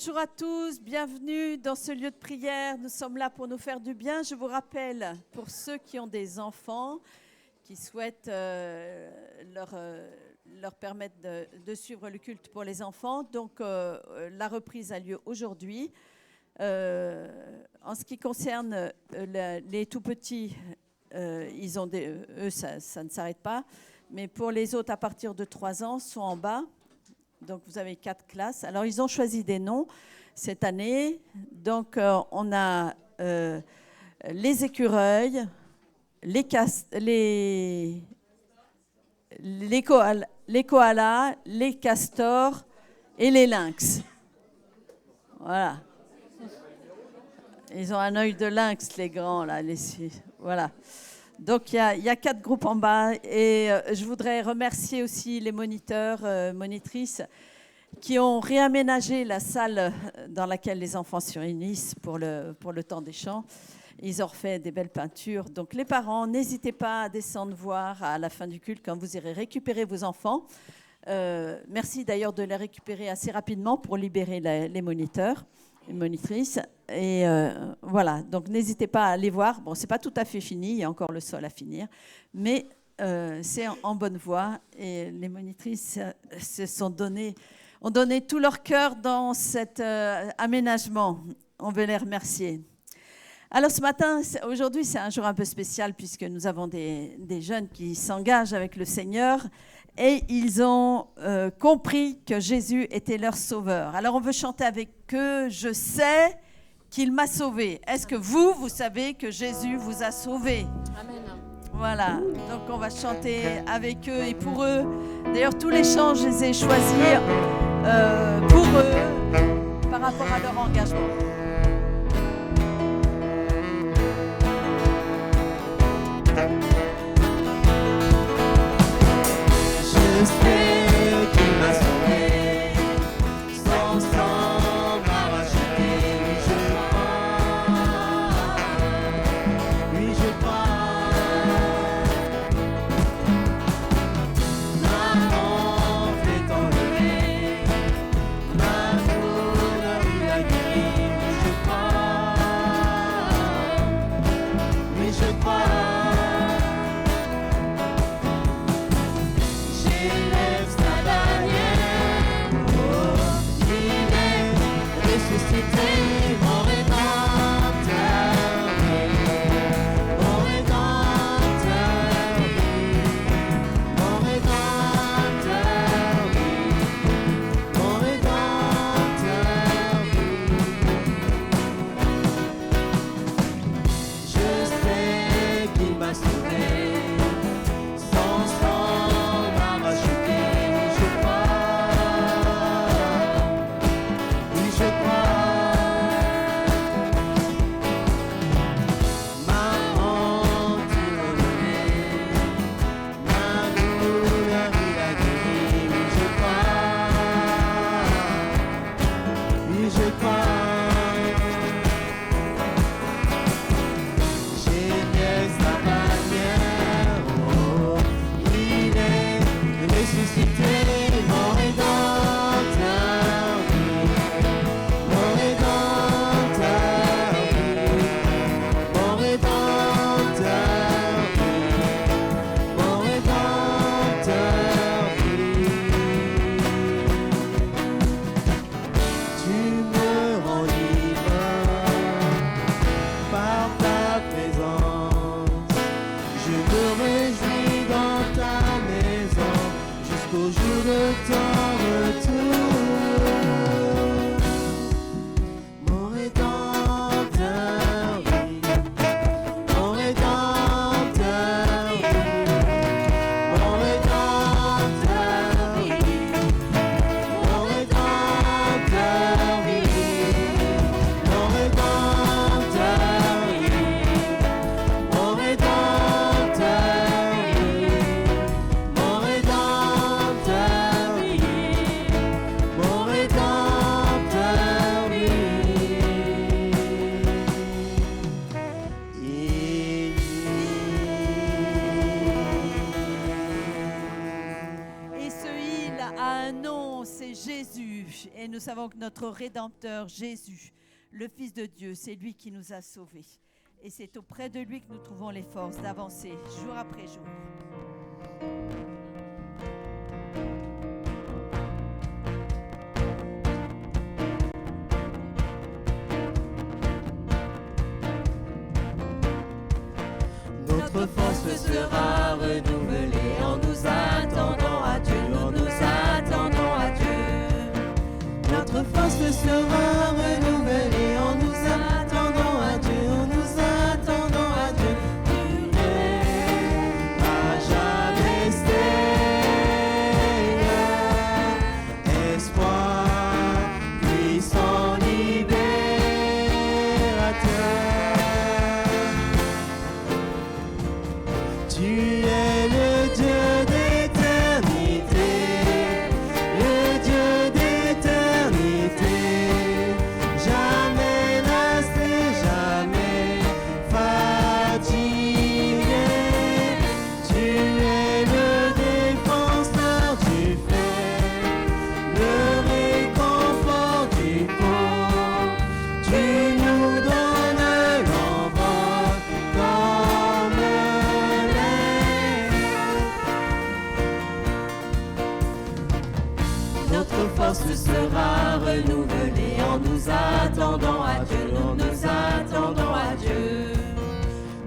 Bonjour à tous, bienvenue dans ce lieu de prière. Nous sommes là pour nous faire du bien. Je vous rappelle, pour ceux qui ont des enfants, qui souhaitent leur permettre de suivre le culte pour les enfants, donc la reprise a lieu aujourd'hui. En ce qui concerne les tout petits, eux, ça ne s'arrête pas. Mais pour les autres, à partir de 3 ans, sont en bas. Donc, vous avez 4 classes. Alors, ils ont choisi des noms cette année. Donc, on a les écureuils, les koalas, les castors et les lynx. Voilà. Ils ont un œil de lynx, les grands, là. Voilà. Donc, il y a 4 groupes en bas et je voudrais remercier aussi les moniteurs, monitrices qui ont réaménagé la salle dans laquelle les enfants se réunissent pour le temps des chants. Ils ont refait des belles peintures. Donc, les parents, n'hésitez pas à descendre voir à la fin du culte quand vous irez récupérer vos enfants. Merci d'ailleurs de les récupérer assez rapidement pour libérer les moniteurs. Une monitrice. Et voilà, donc n'hésitez pas à aller voir. Bon, c'est pas tout à fait fini, il y a encore le sol à finir, mais c'est en bonne voie. Et les monitrices ont donné tout leur cœur dans cet aménagement. On veut les remercier. Alors ce matin, aujourd'hui, c'est un jour un peu spécial puisque nous avons des jeunes qui s'engagent avec le Seigneur. Et ils ont compris que Jésus était leur sauveur. Alors on veut chanter avec eux, je sais qu'il m'a sauvé. Est-ce que vous savez que Jésus vous a sauvé? Amen. Voilà, donc on va chanter avec eux et pour eux. D'ailleurs, tous les chants, je les ai choisis pour eux, par rapport à leur engagement. Je sais qu'il m'a sauvé, son sang m'a racheté, oui je crois, ma honte est enlevée, ma douleur il a guéri, oui je crois. Mon Rédempteur, c'est Jésus. Et nous savons que notre Rédempteur, Jésus, le Fils de Dieu, c'est lui qui nous a sauvés. Et c'est auprès de lui que nous trouvons les forces d'avancer jour après jour. Notre force sera renouvelée en nous attendant à Dieu, en nous attendant à Dieu. Notre force sera renouvelée en nous attendant à Dieu, en nous attendant à Dieu. Tu n'es à jamais Seigneur, espoir, puissant libérateur. Tu es le Dieu d'éternité, le Dieu d'éternité, jamais lassé, jamais fatigué. Tu es le défenseur du frère, le réconfort du pauvre. Tu nous donnes l'envol comme notre force sera renouvelée en nous attendant à Dieu, en nous attendant à Dieu.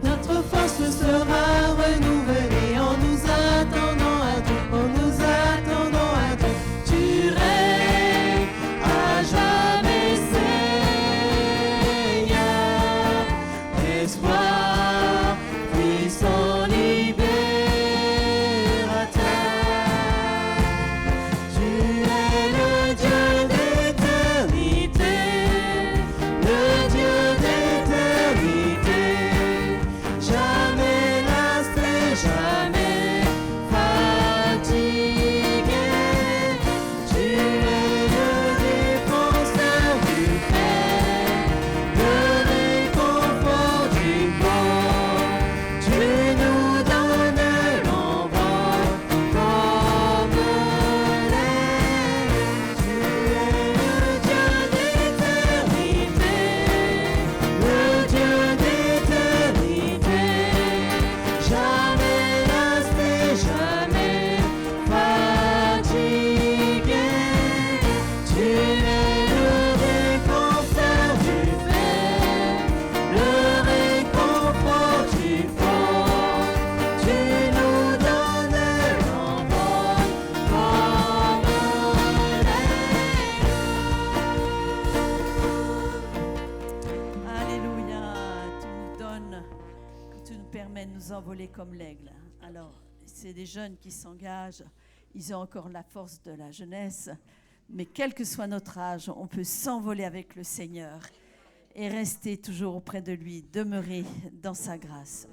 Notre force sera renouvelée en nous attendant à Dieu, en nous attendant à Dieu. Tu règnes à jamais Seigneur, espoir, puissant libérateur. Tu es le Dieu d'éternité, le Dieu d'éternité, jamais lassé, jamais fatigué. Tu es le défenseur du frère, le réconfort du pauvre. Tu nous donnes l'envol comme l'air. Tu es le Dieu d'éternité, le Dieu d'éternité, jamais lassé, jamais fatigué. Tu es le réconfort du frère, le réconfort du pauvre. Tu nous donnes l'envol comme Alléluia. Tu nous donnes, tu nous permets de nous envoler comme l'aigle. Alors, c'est des jeunes qui s'engagent. Ils ont encore la force de la jeunesse. Mais quel que soit notre âge, on peut s'envoler avec le Seigneur et rester toujours auprès de lui, demeurer dans sa grâce.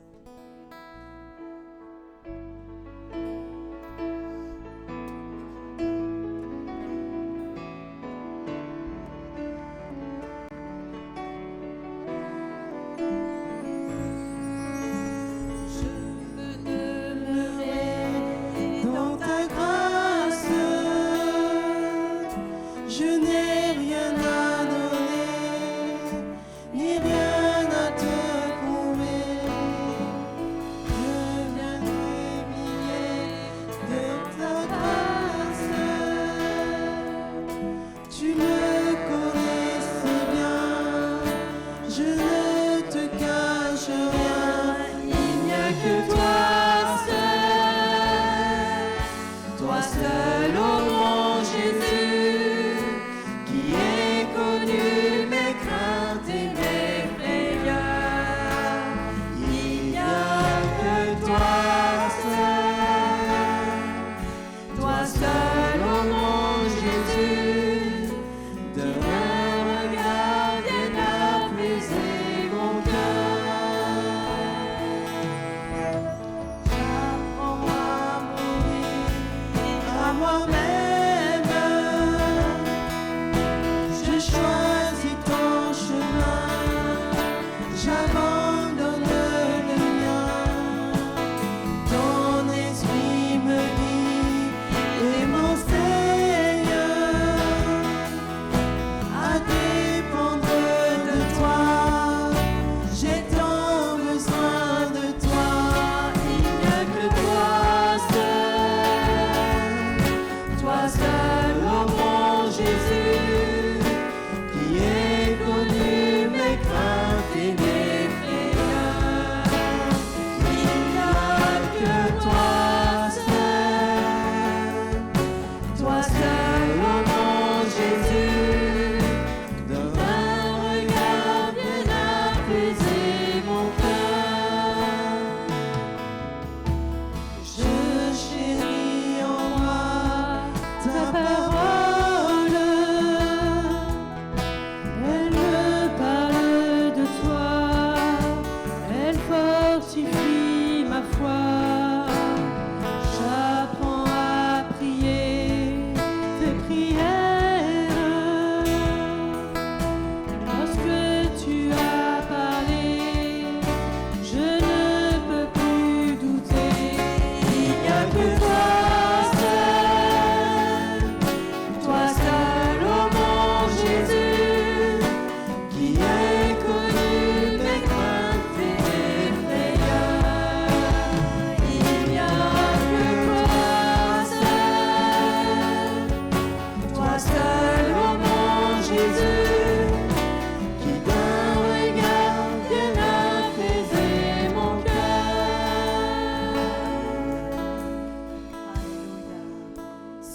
Je veux demeurer dans ta grâce. Je n'ai rien à donner, ni rien à te prouver. Je viens m'humilier de ta grâce. Tu me connais si bien, je ne te cache rien. Il n'y a que toi seul, ô mon Jésus, qui ai connu mes craintes et mes frayeurs. Il n'y a que toi seul, ô mon Jésus, de mon regard vienne apaiser mon cœur. J'apprends à mourir à moi-même. Je choisis ton chemin, j'abandonne le mien. Ton esprit me dit, et mon Seigneur,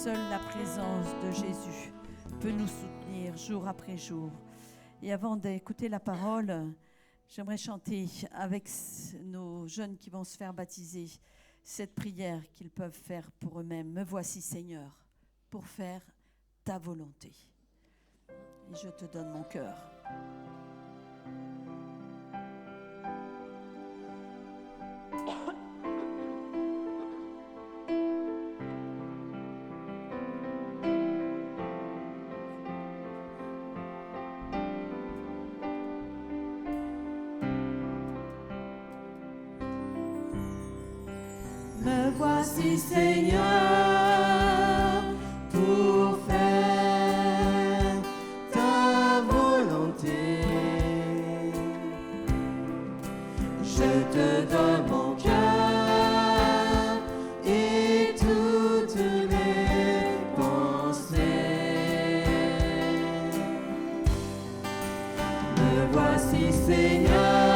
seule la présence de Jésus peut nous soutenir jour après jour. Et avant d'écouter la parole, j'aimerais chanter avec nos jeunes qui vont se faire baptiser cette prière qu'ils peuvent faire pour eux-mêmes. Me voici, Seigneur, pour faire ta volonté. Et je te donne mon cœur. Me voici, Seigneur, pour faire ta volonté. Je te donne mon cœur et toutes mes pensées. Me voici, Seigneur,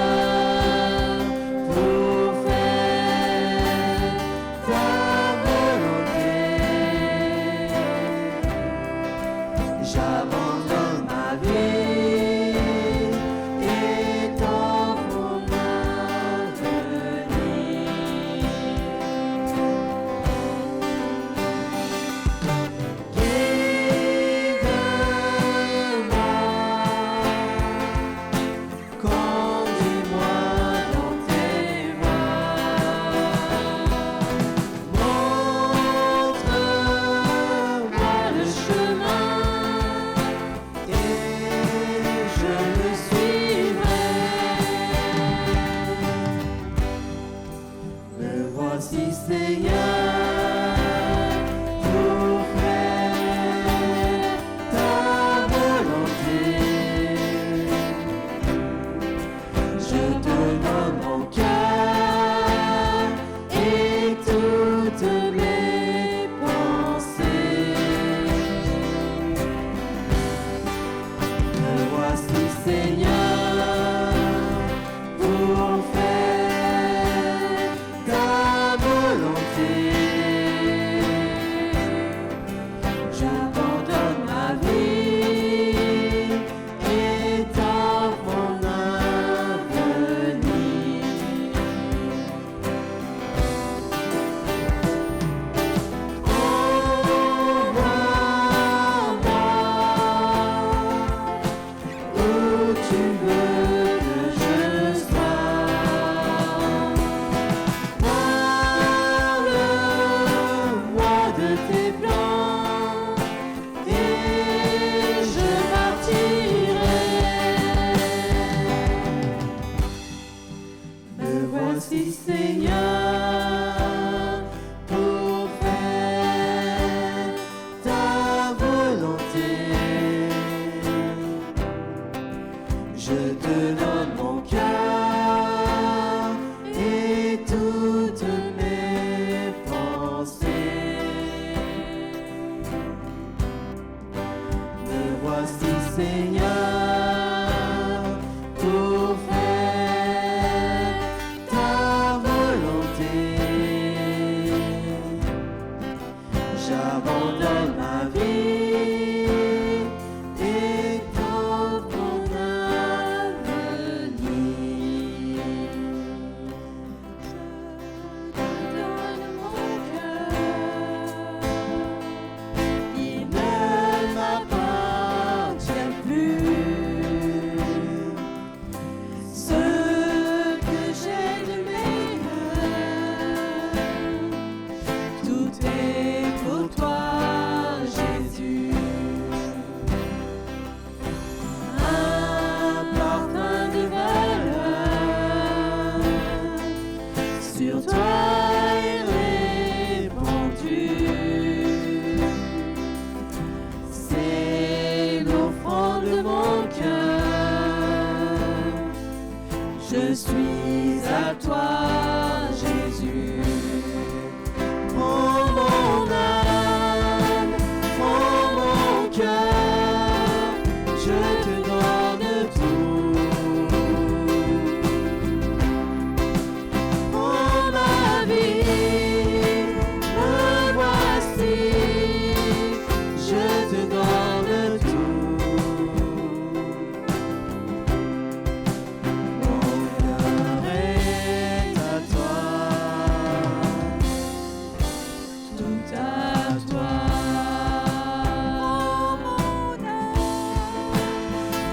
à toi.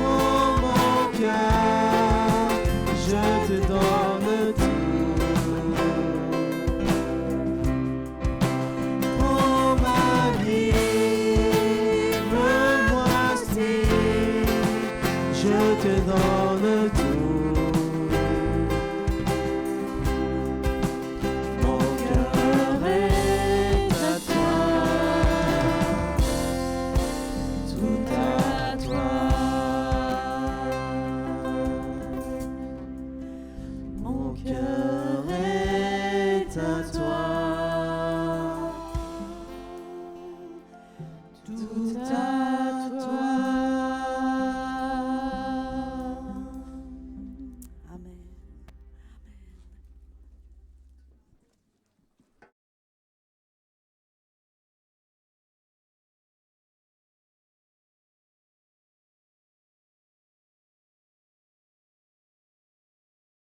Oh mon cœur, je te donne tout. Oh ma vie, me voici, je te donne tout.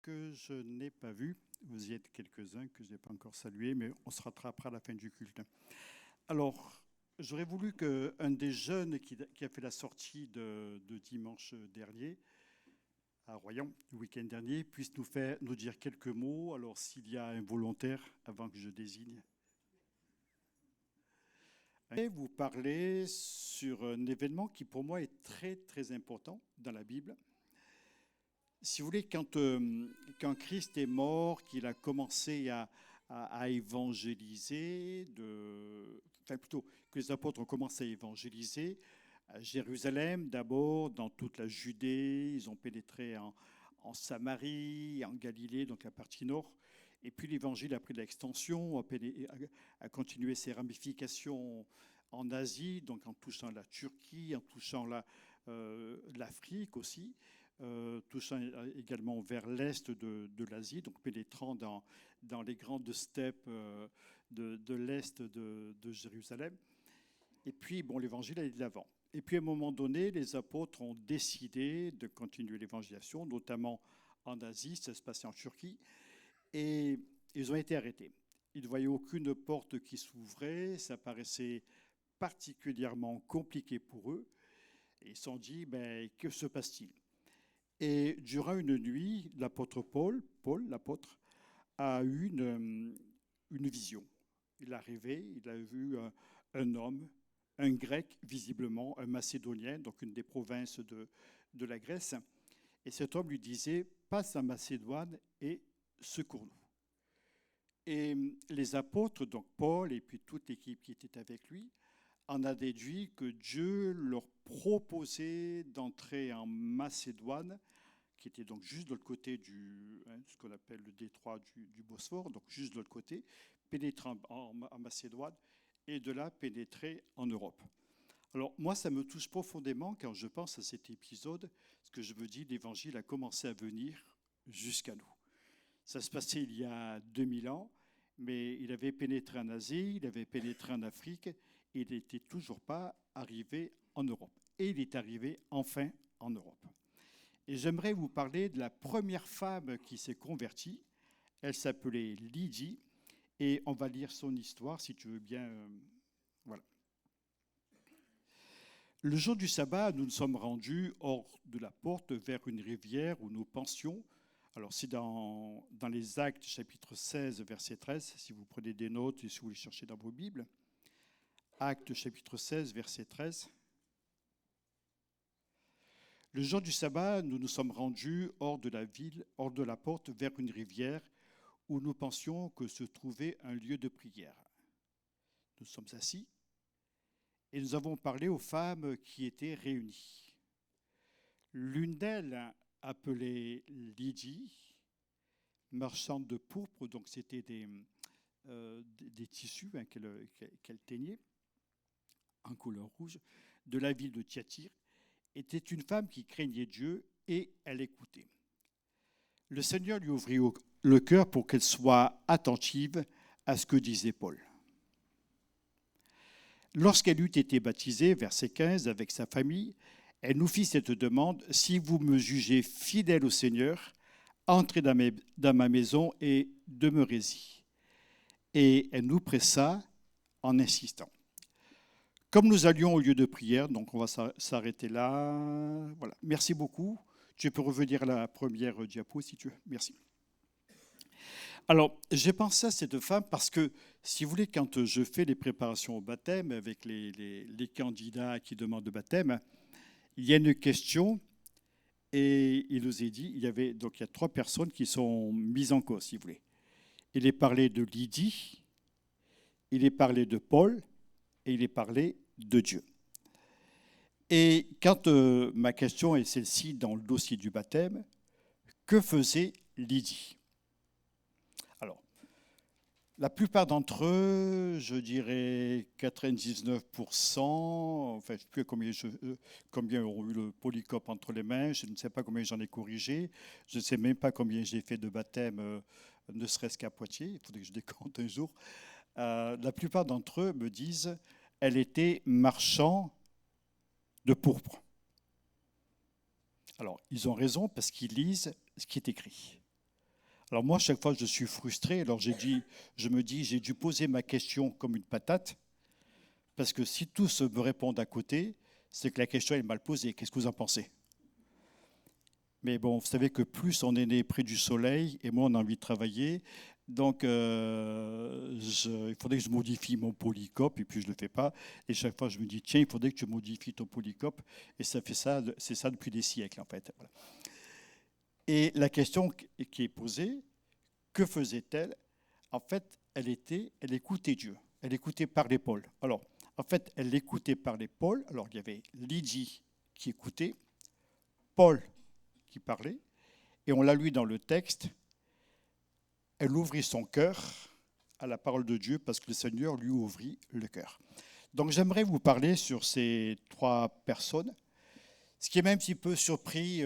Que je n'ai pas vu. Vous y êtes quelques-uns que je n'ai pas encore salués, mais on se rattrapera à la fin du culte. Alors, j'aurais voulu qu'un des jeunes qui a fait la sortie de dimanche dernier, à Royan, le week-end dernier, puisse nous dire quelques mots. Alors, s'il y a un volontaire, avant que je désigne. Et vous parler sur un événement qui, pour moi, est très, très important dans la Bible. Si vous voulez, quand Christ est mort, qu'il a commencé à évangéliser, enfin plutôt que les apôtres ont commencé à évangéliser, à Jérusalem d'abord, dans toute la Judée, ils ont pénétré en Samarie, en Galilée, donc la partie nord, et puis l'évangile a pris de l'extension, a continué ses ramifications en Asie, donc en touchant la Turquie, en touchant l'Afrique aussi. Touchant également vers l'est de l'Asie, donc pénétrant dans les grandes steppes de l'est de Jérusalem. Et puis, bon, l'évangile allait de l'avant. Et puis, à un moment donné, les apôtres ont décidé de continuer l'évangélisation, notamment en Asie, ça se passait en Turquie, et ils ont été arrêtés. Ils ne voyaient aucune porte qui s'ouvrait, ça paraissait particulièrement compliqué pour eux, et ils se sont dit, que se passe-t-il ? Et durant une nuit, l'apôtre Paul, l'apôtre, a eu une vision. Il est arrivé, il a vu un homme, un grec visiblement, un macédonien, donc une des provinces de la Grèce. Et cet homme lui disait, passe à Macédoine et secours-nous. Et les apôtres, donc Paul et puis toute l'équipe qui était avec lui, en a déduit que Dieu leur proposait d'entrer en Macédoine, qui était donc juste de l'autre côté ce qu'on appelle le détroit du Bosphore, donc juste de l'autre côté, pénétrer en Macédoine et de là pénétrer en Europe. Alors moi, ça me touche profondément quand je pense à cet épisode, ce que je me dis, l'Évangile a commencé à venir jusqu'à nous. Ça se passait il y a 2000 ans, mais il avait pénétré en Asie, il avait pénétré en Afrique, et il n'était toujours pas arrivé en Europe. Et il est arrivé enfin en Europe. Et j'aimerais vous parler de la première femme qui s'est convertie. Elle s'appelait Lydie, et on va lire son histoire, si tu veux bien. Voilà. Le jour du sabbat, nous nous sommes rendus hors de la porte vers une rivière où nous pensions. Alors, c'est dans les Actes, chapitre 16, verset 13, si vous prenez des notes et si vous les cherchez dans vos Bibles. Actes, chapitre 16, verset 13. Le jour du sabbat, nous nous sommes rendus hors de la ville, hors de la porte, vers une rivière où nous pensions que se trouvait un lieu de prière. Nous sommes assis et nous avons parlé aux femmes qui étaient réunies. L'une d'elles, appelée Lydie, marchande de pourpre, donc c'était des tissus qu'elle teignait en couleur rouge, de la ville de Thyatire, était une femme qui craignait Dieu et elle écoutait. Le Seigneur lui ouvrit le cœur pour qu'elle soit attentive à ce que disait Paul. Lorsqu'elle eut été baptisée, verset 15, avec sa famille, elle nous fit cette demande, « Si vous me jugez fidèle au Seigneur, entrez dans ma maison et demeurez-y. » Et elle nous pressa en insistant. Comme nous allions au lieu de prière, donc on va s'arrêter là. Voilà. Merci beaucoup. Tu peux revenir à la première diapo si tu veux. Merci. Alors, j'ai pensé à cette femme parce que, si vous voulez, quand je fais les préparations au baptême avec les candidats qui demandent le baptême, il y a une question et il nous est dit, il y a 3 personnes qui sont mises en cause, si vous voulez. Il est parlé de Lydie, il est parlé de Paul et il est parlé de Dieu. Et quand ma question est celle-ci dans le dossier du baptême, que faisait Lydie ? Alors, la plupart d'entre eux, je dirais 99%, enfin, je ne sais plus combien auront eu le polycope entre les mains, je ne sais pas combien j'en ai corrigé, je ne sais même pas combien j'ai fait de baptême, ne serait-ce qu'à Poitiers, il faudrait que je décompte un jour. La plupart d'entre eux me disent « elle était marchand de pourpre ». Alors, ils ont raison parce qu'ils lisent ce qui est écrit. Alors moi, chaque fois, je suis frustré. Alors je me dis, j'ai dû poser ma question comme une patate, parce que si tous me répondent à côté, c'est que la question est mal posée. Qu'est-ce que vous en pensez ? Mais bon, vous savez que plus on est né près du soleil, et moins on a envie de travailler. Donc, il faudrait que je modifie mon polycope, et puis je ne le fais pas. Et chaque fois, je me dis, tiens, il faudrait que tu modifies ton polycope. Et c'est ça depuis des siècles, en fait. Voilà. Et la question qui est posée, que faisait-elle ? En fait, elle écoutait Dieu. Elle écoutait parler Paul. Alors, en fait, elle écoutait parler Paul. Alors, il y avait Lydie qui écoutait, Paul qui parlait, et on l'a lu dans le texte. Elle ouvrit son cœur à la parole de Dieu parce que le Seigneur lui ouvrit le cœur. Donc, j'aimerais vous parler sur ces 3 personnes. Ce qui m'a un petit peu surpris,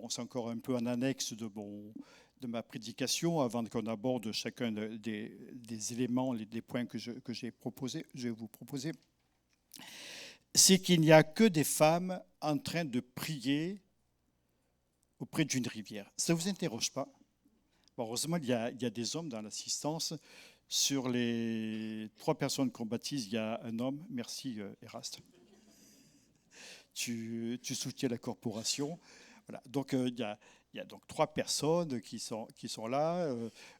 c'est encore un peu en annexe de ma prédication, avant qu'on aborde chacun des éléments, des points que je vais vous proposer, c'est qu'il n'y a que des femmes en train de prier auprès d'une rivière. Ça ne vous interroge pas ? Bon, heureusement, il y a des hommes dans l'assistance. Sur les 3 personnes qu'on baptise, il y a un homme. Merci, Eraste. Tu soutiens la corporation. Voilà. Donc, il y a donc 3 personnes qui sont là.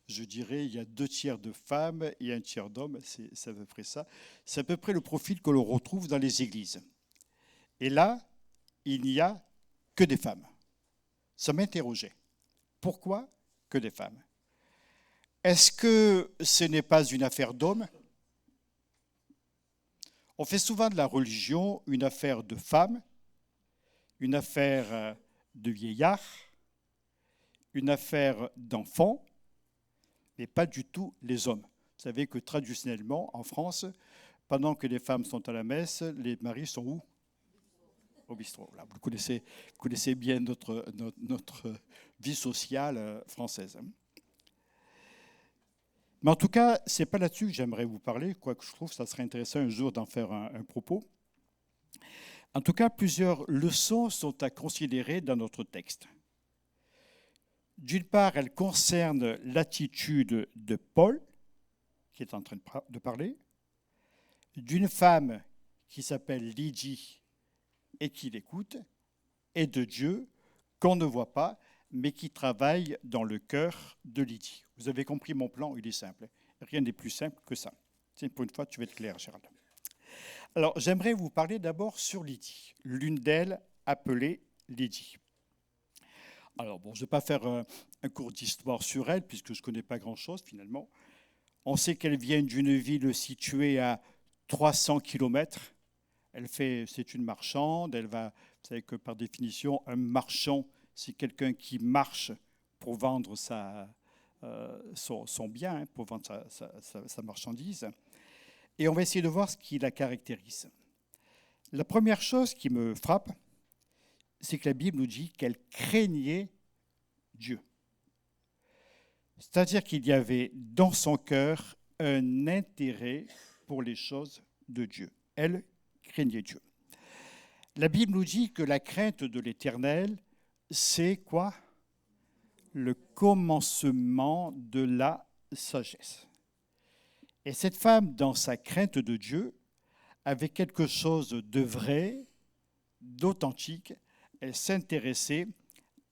Je dirais il y a 2 tiers de femmes et 1 tiers d'hommes. C'est à peu près ça. C'est à peu près le profil que l'on retrouve dans les églises. Et là, il n'y a que des femmes. Ça m'interrogeait. Pourquoi que des femmes ? Est-ce que ce n'est pas une affaire d'hommes ? On fait souvent de la religion une affaire de femmes, une affaire de vieillards, une affaire d'enfants, mais pas du tout les hommes. Vous savez que traditionnellement, en France, pendant que les femmes sont à la messe, les maris sont où ? Au bistrot. Là, vous connaissez bien notre vie sociale française. Mais en tout cas, ce n'est pas là-dessus que j'aimerais vous parler, quoique je trouve que ça serait intéressant un jour d'en faire un propos. En tout cas, plusieurs leçons sont à considérer dans notre texte. D'une part, elles concernent l'attitude de Paul, qui est en train de parler, d'une femme qui s'appelle Lydie et qui l'écoute, et de Dieu qu'on ne voit pas, mais qui travaille dans le cœur de Lydie. Vous avez compris mon plan, il est simple. Rien n'est plus simple que ça. Pour une fois, tu vas être clair, Gérald. Alors, j'aimerais vous parler d'abord sur Lydie, l'une d'elles appelée Lydie. Alors, bon, je ne vais pas faire un cours d'histoire sur elle, puisque je ne connais pas grand-chose, finalement. On sait qu'elle vient d'une ville située à 300 km. C'est une marchande. Vous savez que par définition, un marchand, c'est quelqu'un qui marche pour vendre son bien, pour vendre sa marchandise. Et on va essayer de voir ce qui la caractérise. La première chose qui me frappe, c'est que la Bible nous dit qu'elle craignait Dieu. C'est-à-dire qu'il y avait dans son cœur un intérêt pour les choses de Dieu. Elle craignait Dieu. La Bible nous dit que la crainte de l'Éternel, c'est quoi ? Le commencement de la sagesse. Et cette femme, dans sa crainte de Dieu, avait quelque chose de vrai, d'authentique. Elle s'intéressait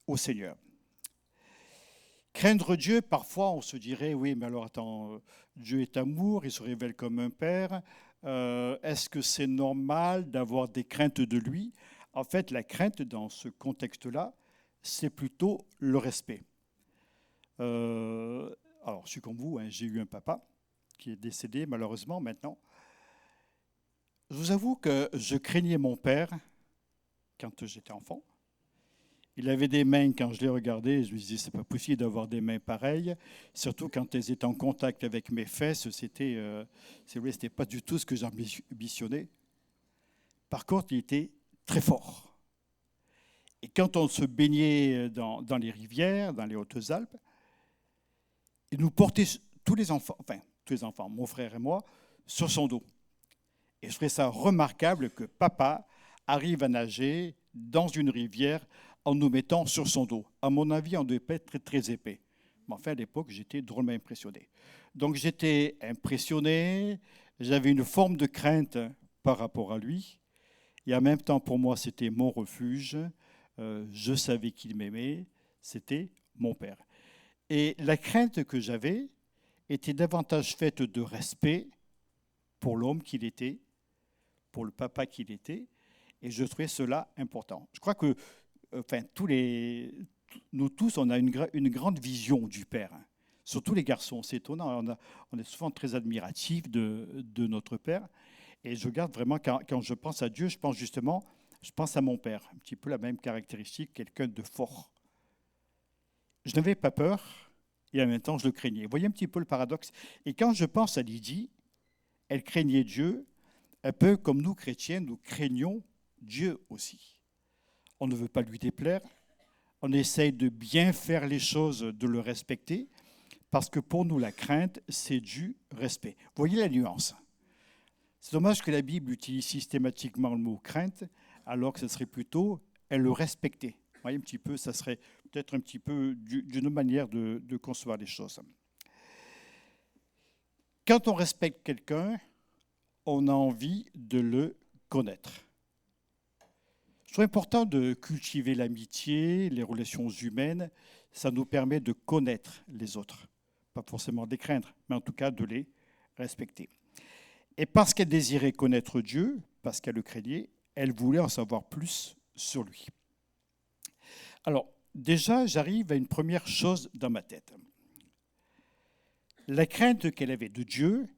au Seigneur. Craindre Dieu, parfois on se dirait, oui, mais alors attends, Dieu est amour, il se révèle comme un père. Est-ce que c'est normal d'avoir des craintes de lui? En fait, la crainte dans ce contexte-là, c'est plutôt le respect. Alors, je suis comme vous, hein, j'ai eu un papa qui est décédé malheureusement maintenant. Je vous avoue que je craignais mon père quand j'étais enfant. Il avait des mains, quand je les regardais, je me disais, c'est pas possible d'avoir des mains pareilles, surtout quand elles étaient en contact avec mes fesses, c'était pas du tout ce que j'ambitionnais. Par contre, il était très fort. Et quand on se baignait dans les rivières, dans les Hautes-Alpes, il nous portait tous les enfants, mon frère et moi, sur son dos. Et je trouvais ça remarquable que papa arrive à nager dans une rivière en nous mettant sur son dos. À mon avis, on devait pas être très, très épais. Mais enfin, à l'époque, j'étais drôlement impressionné. Donc j'étais impressionné, j'avais une forme de crainte par rapport à lui. Et en même temps, pour moi, c'était mon refuge. Je savais qu'il m'aimait. C'était mon père. Et la crainte que j'avais était davantage faite de respect pour l'homme qu'il était, pour le papa qu'il était. Et je trouvais cela important. Je crois que nous tous, on a une grande vision du Père. Surtout les garçons, c'est étonnant. On est souvent très admiratifs de notre Père. Et je regarde vraiment, quand je pense à Dieu, je pense à mon Père. Un petit peu la même caractéristique, quelqu'un de fort. Je n'avais pas peur et en même temps, je le craignais. Vous voyez un petit peu le paradoxe? Et quand je pense à Lydie, elle craignait Dieu, un peu comme nous, chrétiens, nous craignons Dieu aussi. On ne veut pas lui déplaire, on essaye de bien faire les choses, de le respecter, parce que pour nous, la crainte, c'est du respect. Vous voyez la nuance? C'est dommage que la Bible utilise systématiquement le mot crainte, alors que ce serait plutôt elle le respecter. Vous voyez un petit peu, ça serait peut-être un petit peu d'une manière de concevoir les choses. Quand on respecte quelqu'un, on a envie de le connaître. Je trouve important de cultiver l'amitié, les relations humaines. Ça nous permet de connaître les autres. Pas forcément de les craindre, mais en tout cas de les respecter. Et parce qu'elle désirait connaître Dieu, parce qu'elle le craignait, elle voulait en savoir plus sur lui. Alors, déjà, j'arrive à une première chose dans ma tête. La crainte qu'elle avait de Dieu,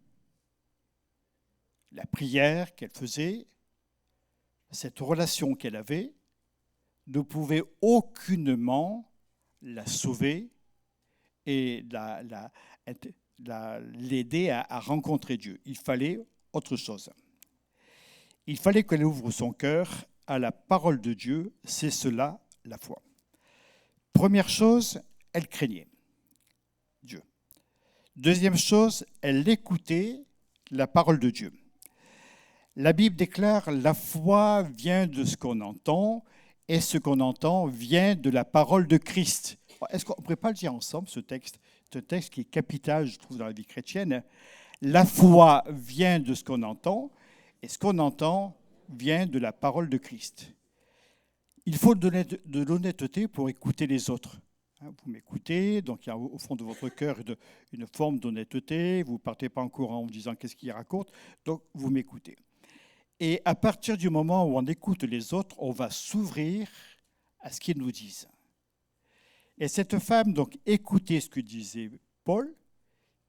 la prière qu'elle faisait, cette relation qu'elle avait ne pouvait aucunement la sauver et l'aider à rencontrer Dieu. Il fallait autre chose. Il fallait qu'elle ouvre son cœur à la parole de Dieu. C'est cela, la foi. Première chose, elle craignait Dieu. Deuxième chose, elle écoutait la parole de Dieu. La Bible déclare « La foi vient de ce qu'on entend et ce qu'on entend vient de la parole de Christ ». Est-ce qu'on ne pourrait pas le dire ensemble, ce texte qui est capital, je trouve, dans la vie chrétienne? La foi vient de ce qu'on entend et ce qu'on entend vient de la parole de Christ. Il faut de l'honnêteté pour écouter les autres. Vous m'écoutez, donc il y a au fond de votre cœur une forme d'honnêteté. Vous ne partez pas en courant en vous disant qu'est-ce qu'il raconte, donc vous m'écoutez. Et à partir du moment où on écoute les autres, on va s'ouvrir à ce qu'ils nous disent. Et cette femme, donc, écoutait ce que disait Paul,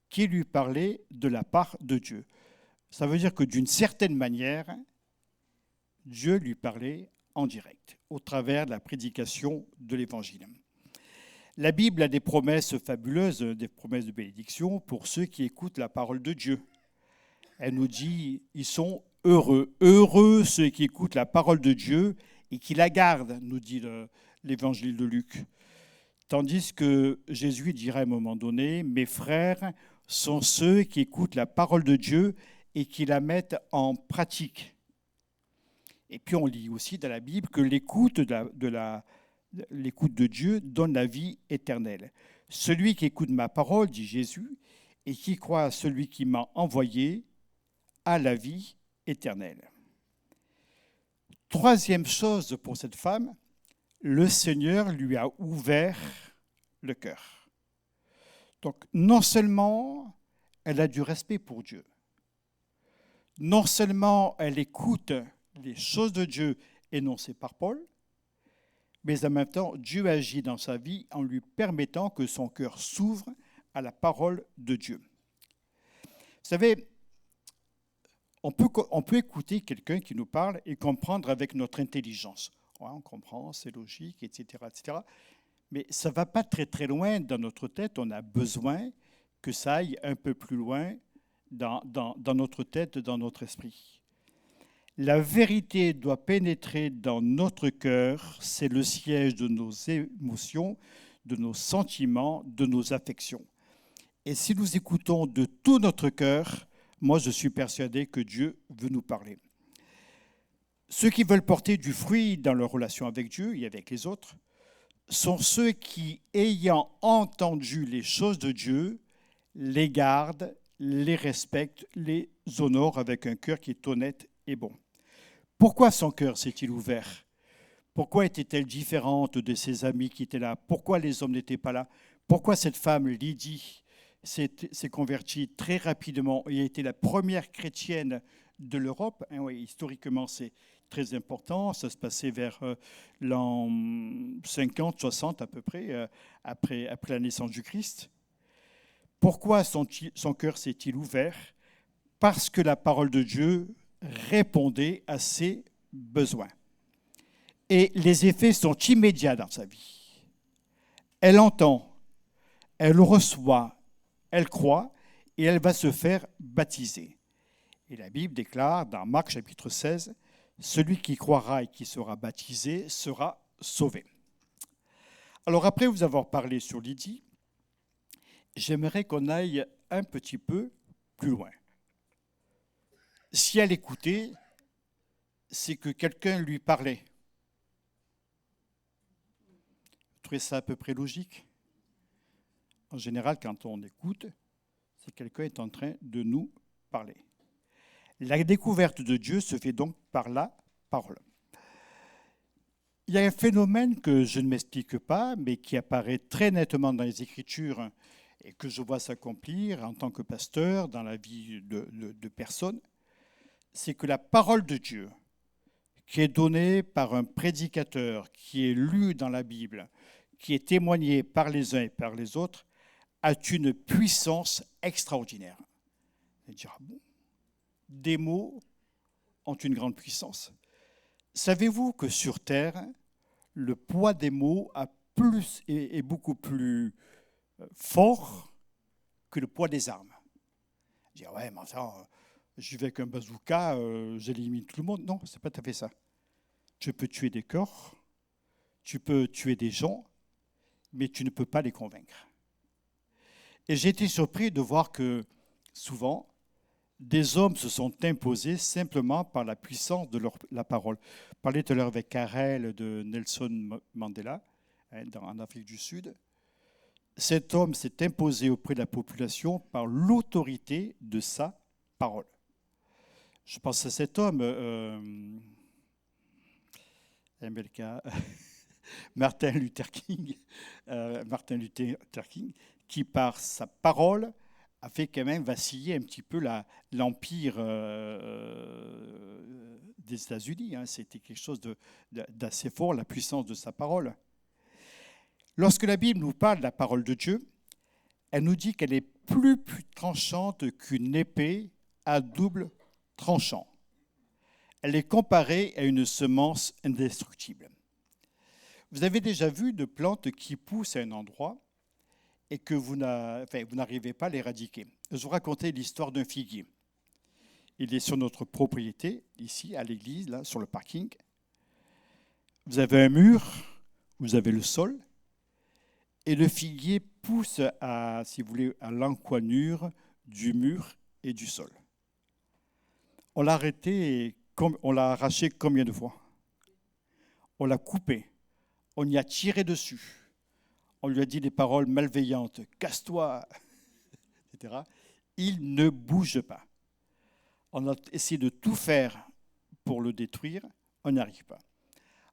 qui lui parlait de la part de Dieu. Ça veut dire que d'une certaine manière, Dieu lui parlait en direct, au travers de la prédication de l'Évangile. La Bible a des promesses fabuleuses, des promesses de bénédiction pour ceux qui écoutent la parole de Dieu. Elle nous dit, ils sont heureux. Heureux ceux qui écoutent la parole de Dieu et qui la gardent, nous dit l'Évangile de Luc. Tandis que Jésus dirait à un moment donné, mes frères sont ceux qui écoutent la parole de Dieu et qui la mettent en pratique. Et puis on lit aussi dans la Bible que l'écoute de Dieu donne la vie éternelle. Celui qui écoute ma parole, dit Jésus, et qui croit à celui qui m'a envoyé a la vie éternelle. Troisième chose pour cette femme, le Seigneur lui a ouvert le cœur. Donc non seulement elle a du respect pour Dieu, non seulement elle écoute les choses de Dieu énoncées par Paul, mais en même temps, Dieu agit dans sa vie en lui permettant que son cœur s'ouvre à la parole de Dieu. Vous savez, on peut écouter quelqu'un qui nous parle et comprendre avec notre intelligence. Ouais, on comprend, c'est logique, etc., etc. Mais ça ne va pas très très loin dans notre tête. On a besoin que ça aille un peu plus loin dans notre tête, dans notre esprit. La vérité doit pénétrer dans notre cœur, c'est le siège de nos émotions, de nos sentiments, de nos affections. Et si nous écoutons de tout notre cœur, moi je suis persuadé que Dieu veut nous parler. Ceux qui veulent porter du fruit dans leur relation avec Dieu et avec les autres sont ceux qui, ayant entendu les choses de Dieu, les gardent, les respectent, les honorent avec un cœur qui est honnête et bon. Pourquoi son cœur s'est-il ouvert? Pourquoi était-elle différente de ses amis qui étaient là? Pourquoi les hommes n'étaient pas là? Pourquoi cette femme, Lydie, s'est convertie très rapidement et a été la première chrétienne de l'Europe? Oui, historiquement, c'est très important. Ça se passait vers l'an 50, 60 à peu près, après la naissance du Christ. Pourquoi son cœur s'est-il ouvert? Parce que la parole de Dieu répondait à ses besoins. Et les effets sont immédiats dans sa vie. Elle entend, elle reçoit, elle croit et elle va se faire baptiser. Et la Bible déclare dans Marc chapitre 16, « Celui qui croira et qui sera baptisé sera sauvé ». Alors après vous avoir parlé sur Lydie, j'aimerais qu'on aille un petit peu plus loin. Si elle écoutait, c'est que quelqu'un lui parlait. Vous trouvez ça à peu près logique? En général, quand on écoute, c'est que quelqu'un est en train de nous parler. La découverte de Dieu se fait donc par la parole. Il y a un phénomène que je ne m'explique pas, mais qui apparaît très nettement dans les Écritures et que je vois s'accomplir en tant que pasteur dans la vie de personnes. C'est que la parole de Dieu, qui est donnée par un prédicateur, qui est lue dans la Bible, qui est témoignée par les uns et par les autres, a une puissance extraordinaire. Vous allez dire, ah bon, des mots ont une grande puissance. Savez-vous que sur Terre, le poids des mots est beaucoup plus fort que le poids des armes? Je dis, ouais, mais ça... Je vais avec un bazooka, j'élimine tout le monde. Non, ce n'est pas tout à fait ça. Tu peux tuer des corps, tu peux tuer des gens, mais tu ne peux pas les convaincre. Et j'ai été surpris de voir que souvent, des hommes se sont imposés simplement par la puissance de la parole. Je parlais tout à l'heure avec Karel de Nelson Mandela, en Afrique du Sud. Cet homme s'est imposé auprès de la population par l'autorité de sa parole. Je pense à cet homme, Martin Luther King, qui par sa parole a fait quand même vaciller un petit peu l'empire des États-Unis. C'était quelque chose d'assez fort, la puissance de sa parole. Lorsque la Bible nous parle de la parole de Dieu, elle nous dit qu'elle est plus tranchante qu'une épée à double tranchant. Elle est comparée à une semence indestructible. Vous avez déjà vu de plantes qui poussent à un endroit et que vous n'arrivez pas à l'éradiquer. Je vous racontais l'histoire d'un figuier. Il est sur notre propriété, ici, à l'église, là, sur le parking. Vous avez un mur, vous avez le sol, et le figuier pousse à l'encoignure du mur et du sol. On l'a arrêté, on l'a arraché combien de fois? On l'a coupé, on y a tiré dessus, on lui a dit des paroles malveillantes, casse-toi, etc. il ne bouge pas. On a essayé de tout faire pour le détruire, on n'y arrive pas.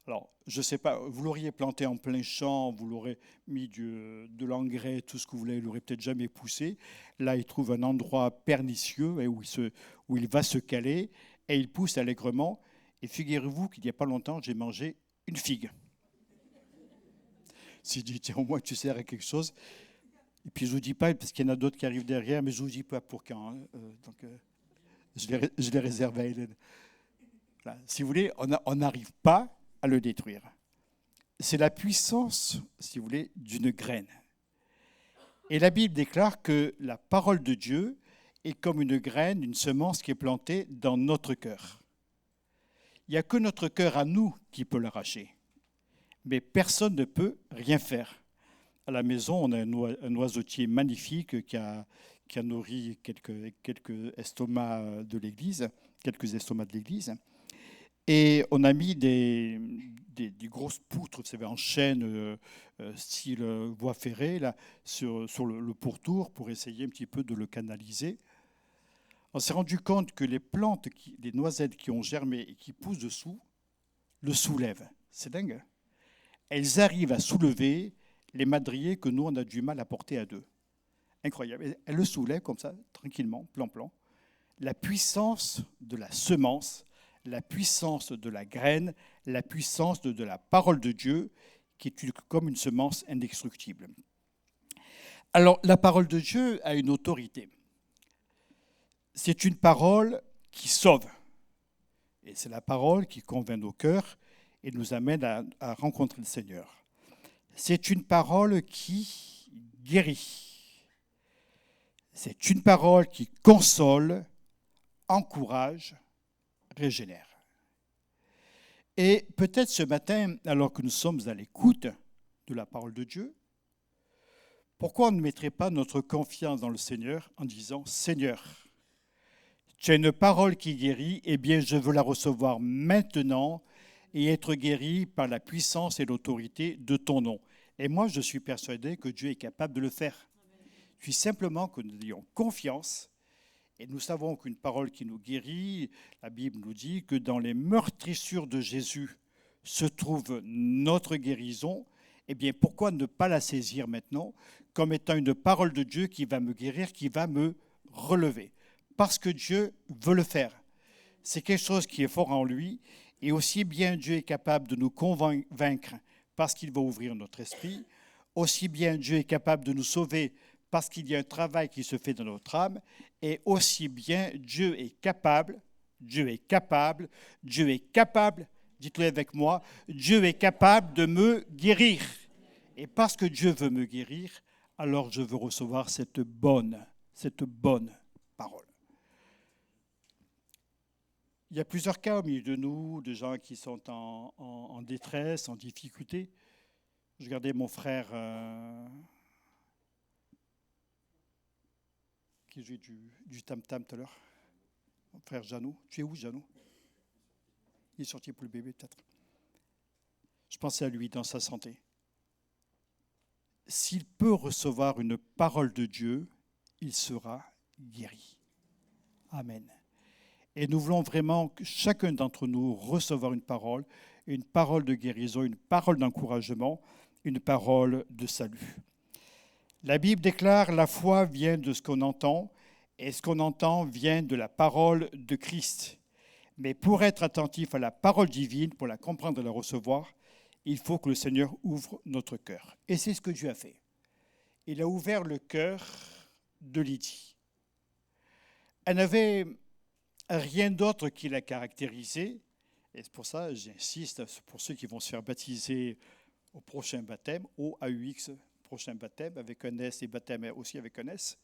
Alors, je ne sais pas, vous l'auriez planté en plein champ, vous l'aurez mis de l'engrais, tout ce que vous voulez, il n'aurait peut-être jamais poussé. Là, il trouve un endroit pernicieux où il va se caler et il pousse allègrement. Et figurez-vous qu'il n'y a pas longtemps, j'ai mangé une figue. J'ai dit, tiens, au moins tu sers à quelque chose. Et puis je ne vous dis pas, parce qu'il y en a d'autres qui arrivent derrière, mais je ne vous dis pas pour quand. Je les réserve à Hélène. Voilà. Si vous voulez, on n'arrive pas à le détruire. C'est la puissance, si vous voulez, d'une graine. Et la Bible déclare que la parole de Dieu est comme une graine, une semence qui est plantée dans notre cœur. Il n'y a que notre cœur à nous qui peut l'arracher. Mais personne ne peut rien faire. À la maison, on a un oiseautier magnifique qui a nourri quelques estomacs de l'église, Et on a mis des grosses poutres, vous savez, en chaîne, style voie ferrée, là, sur le pourtour, pour essayer un petit peu de le canaliser. On s'est rendu compte que les plantes, les noisettes qui ont germé et qui poussent dessous, le soulèvent. C'est dingue. Elles arrivent à soulever les madriers que nous, on a du mal à porter à deux. Incroyable. Elles le soulèvent comme ça, tranquillement, plan-plan. La puissance de la semence, la puissance de la graine, la puissance de la parole de Dieu, qui est comme une semence indestructible. Alors, la parole de Dieu a une autorité. C'est une parole qui sauve. Et c'est la parole qui convainc nos cœurs et nous amène à rencontrer le Seigneur. C'est une parole qui guérit. C'est une parole qui console, encourage, régénère. Et peut-être ce matin, alors que nous sommes à l'écoute de la parole de Dieu, pourquoi on ne mettrait pas notre confiance dans le Seigneur en disant « Seigneur, tu as une parole qui guérit, eh bien je veux la recevoir maintenant et être guéri par la puissance et l'autorité de ton nom. » Et moi, je suis persuadé que Dieu est capable de le faire. Il suffit simplement que nous ayons confiance. Et nous savons qu'une parole qui nous guérit, la Bible nous dit que dans les meurtrissures de Jésus se trouve notre guérison. Eh bien, pourquoi ne pas la saisir maintenant comme étant une parole de Dieu qui va me guérir, qui va me relever? Parce que Dieu veut le faire. C'est quelque chose qui est fort en lui. Et aussi bien Dieu est capable de nous convaincre parce qu'il va ouvrir notre esprit, aussi bien Dieu est capable de nous sauver parce qu'il y a un travail qui se fait dans notre âme, et aussi bien Dieu est capable, dites-le avec moi, Dieu est capable de me guérir. Et parce que Dieu veut me guérir, alors je veux recevoir cette bonne parole. Il y a plusieurs cas au milieu de nous, de gens qui sont en détresse, en difficulté. Je regardais mon frère qui jouait du tam-tam tout à l'heure. Mon frère Janou. Tu es où, Janou? Il est sorti pour le bébé, peut-être. Je pensais à lui dans sa santé. S'il peut recevoir une parole de Dieu, il sera guéri. Amen. Et nous voulons vraiment, que chacun d'entre nous, recevoir une parole de guérison, une parole d'encouragement, une parole de salut. La Bible déclare la foi vient de ce qu'on entend, et ce qu'on entend vient de la parole de Christ. Mais pour être attentif à la parole divine, pour la comprendre et la recevoir, il faut que le Seigneur ouvre notre cœur. Et c'est ce que Dieu a fait. Il a ouvert le cœur de Lydie. Elle n'avait rien d'autre qui la caractérisait. Et c'est pour ça, j'insiste, pour ceux qui vont se faire baptiser au prochain baptême, au AUX, prochain baptême avec un S et baptême aussi avec un S.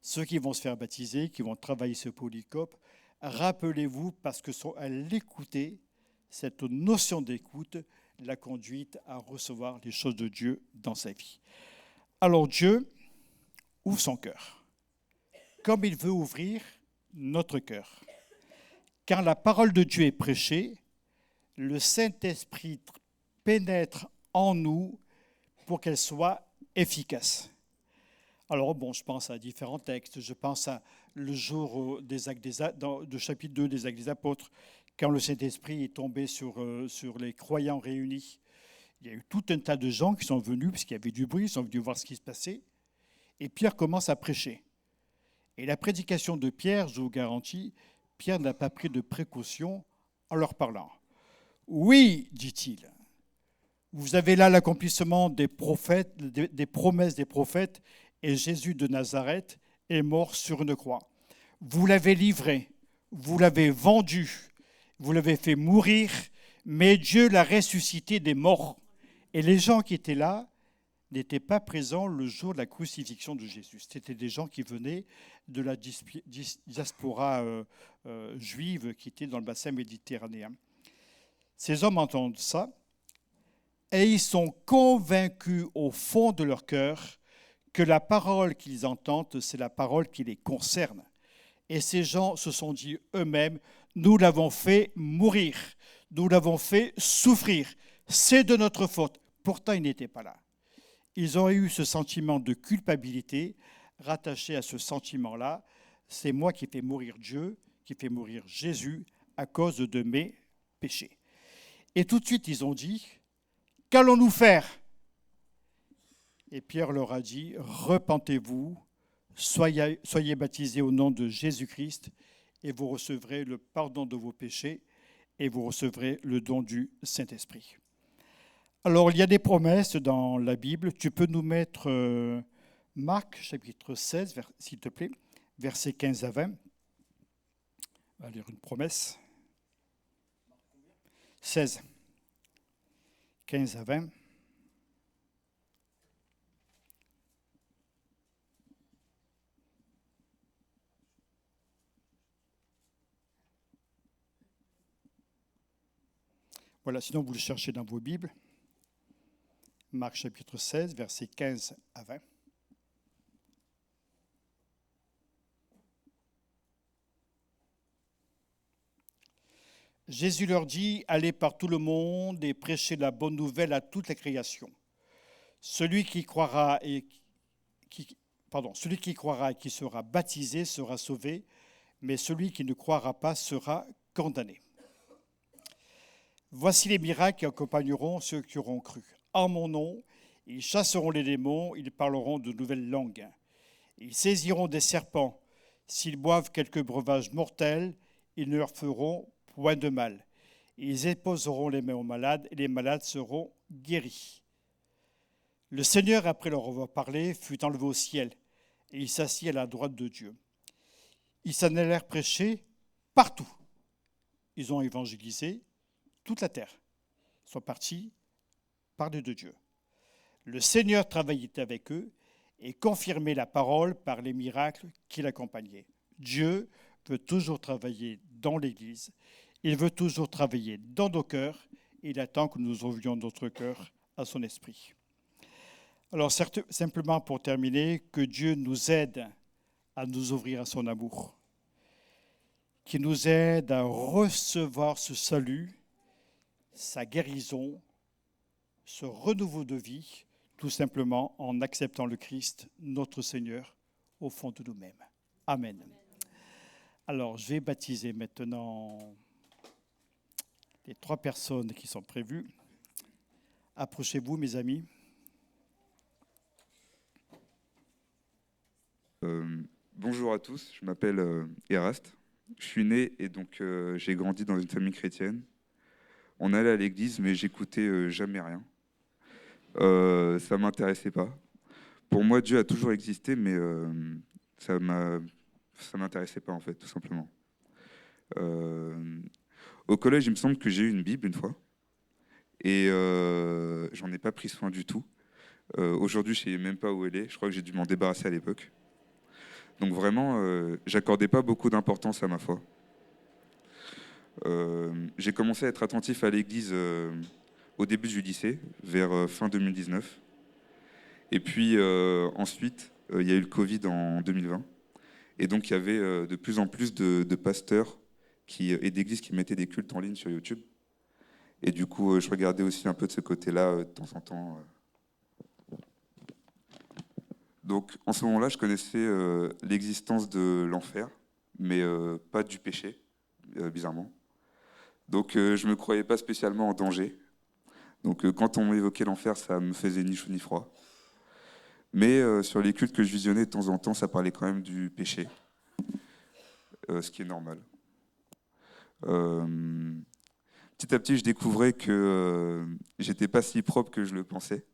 Ceux qui vont se faire baptiser, qui vont travailler ce polycope, rappelez-vous, parce que à l'écouter, cette notion d'écoute l'a conduite à recevoir les choses de Dieu dans sa vie. Alors Dieu ouvre son cœur, comme il veut ouvrir notre cœur. Quand la parole de Dieu est prêchée, le Saint-Esprit pénètre en nous pour qu'elle soit efficace. Alors bon, je pense à différents textes. Je pense à le jour des actes dans le chapitre 2 des Actes des Apôtres, quand le Saint-Esprit est tombé sur les croyants réunis. Il y a eu tout un tas de gens qui sont venus, parce qu'il y avait du bruit, ils sont venus voir ce qui se passait. Et Pierre commence à prêcher. Et la prédication de Pierre, je vous garantis, Pierre n'a pas pris de précaution en leur parlant. Oui, dit-il, vous avez là l'accomplissement des prophètes, des promesses des prophètes, et Jésus de Nazareth est mort sur une croix. Vous l'avez livré, vous l'avez vendu, vous l'avez fait mourir, mais Dieu l'a ressuscité des morts. Et les gens qui étaient là n'étaient pas présents le jour de la crucifixion de Jésus. C'était des gens qui venaient de la diaspora juive qui était dans le bassin méditerranéen. Ces hommes entendent ça et ils sont convaincus au fond de leur cœur que la parole qu'ils entendent, c'est la parole qui les concerne. Et ces gens se sont dit eux-mêmes, nous l'avons fait mourir, nous l'avons fait souffrir, c'est de notre faute. Pourtant, ils n'étaient pas là. Ils ont eu ce sentiment de culpabilité rattaché à ce sentiment-là. C'est moi qui fais mourir Dieu, qui fais mourir Jésus à cause de mes péchés. Et tout de suite, ils ont dit, qu'allons-nous faire ? Et Pierre leur a dit, repentez-vous, soyez baptisés au nom de Jésus-Christ et vous recevrez le pardon de vos péchés et vous recevrez le don du Saint-Esprit. Alors, il y a des promesses dans la Bible. Tu peux nous mettre Marc, chapitre 16, s'il te plaît, versets 15 à 20. On va lire une promesse. 16, 15 à 20. Voilà, sinon vous le cherchez dans vos Bibles. Marc chapitre 16, versets 15 à 20. Jésus leur dit, allez par tout le monde et prêchez la bonne nouvelle à toute la création. Celui qui croira et qui sera baptisé sera sauvé, mais celui qui ne croira pas sera condamné. Voici les miracles qui accompagneront ceux qui auront cru. En mon nom, ils chasseront les démons, ils parleront de nouvelles langues. Ils saisiront des serpents. S'ils boivent quelques breuvages mortels, ils ne leur feront point de mal. Ils imposeront les mains aux malades et les malades seront guéris. Le Seigneur, après leur avoir parlé, fut enlevé au ciel et il s'assit à la droite de Dieu. Ils s'en allèrent prêcher partout. Ils ont évangélisé toute la terre. Ils sont partis parler de Dieu. Le Seigneur travaillait avec eux et confirmait la parole par les miracles qui l'accompagnaient. Dieu veut toujours travailler dans l'Église. Il veut toujours travailler dans nos cœurs. Il attend que nous ouvrions notre cœur à son esprit. Alors, simplement pour terminer, que Dieu nous aide à nous ouvrir à son amour, qu'il nous aide à recevoir ce salut, sa guérison, ce renouveau de vie, tout simplement en acceptant le Christ, notre Seigneur, au fond de nous-mêmes. Amen. Alors, je vais baptiser maintenant les 3 personnes qui sont prévues. Approchez-vous, mes amis. Bonjour à tous, je m'appelle Eraste. Je suis né et donc j'ai grandi dans une famille chrétienne. On allait à l'église, mais j'écoutais jamais rien. Ça ne m'intéressait pas. Pour moi, Dieu a toujours existé, mais ça m'intéressait pas, en fait, tout simplement. Au collège, il me semble que j'ai eu une Bible une fois, et j'en ai pas pris soin du tout. Aujourd'hui, je ne sais même pas où elle est. Je crois que j'ai dû m'en débarrasser à l'époque. Donc vraiment, j'accordais pas beaucoup d'importance à ma foi. J'ai commencé à être attentif à l'église au début du lycée, vers fin 2019. Et puis ensuite, il y a eu le Covid en 2020. Et donc il y avait de plus en plus de pasteurs et d'églises qui mettaient des cultes en ligne sur YouTube. Et du coup, je regardais aussi un peu de ce côté-là de temps en temps. Donc en ce moment-là, je connaissais l'existence de l'enfer, mais pas du péché, bizarrement. Donc je ne me croyais pas spécialement en danger. Donc quand on m'évoquait l'enfer, ça me faisait ni chaud ni froid. Mais sur les cultes que je visionnais de temps en temps, ça parlait quand même du péché, ce qui est normal. Petit à petit, je découvrais que j'étais pas si propre que je le pensais.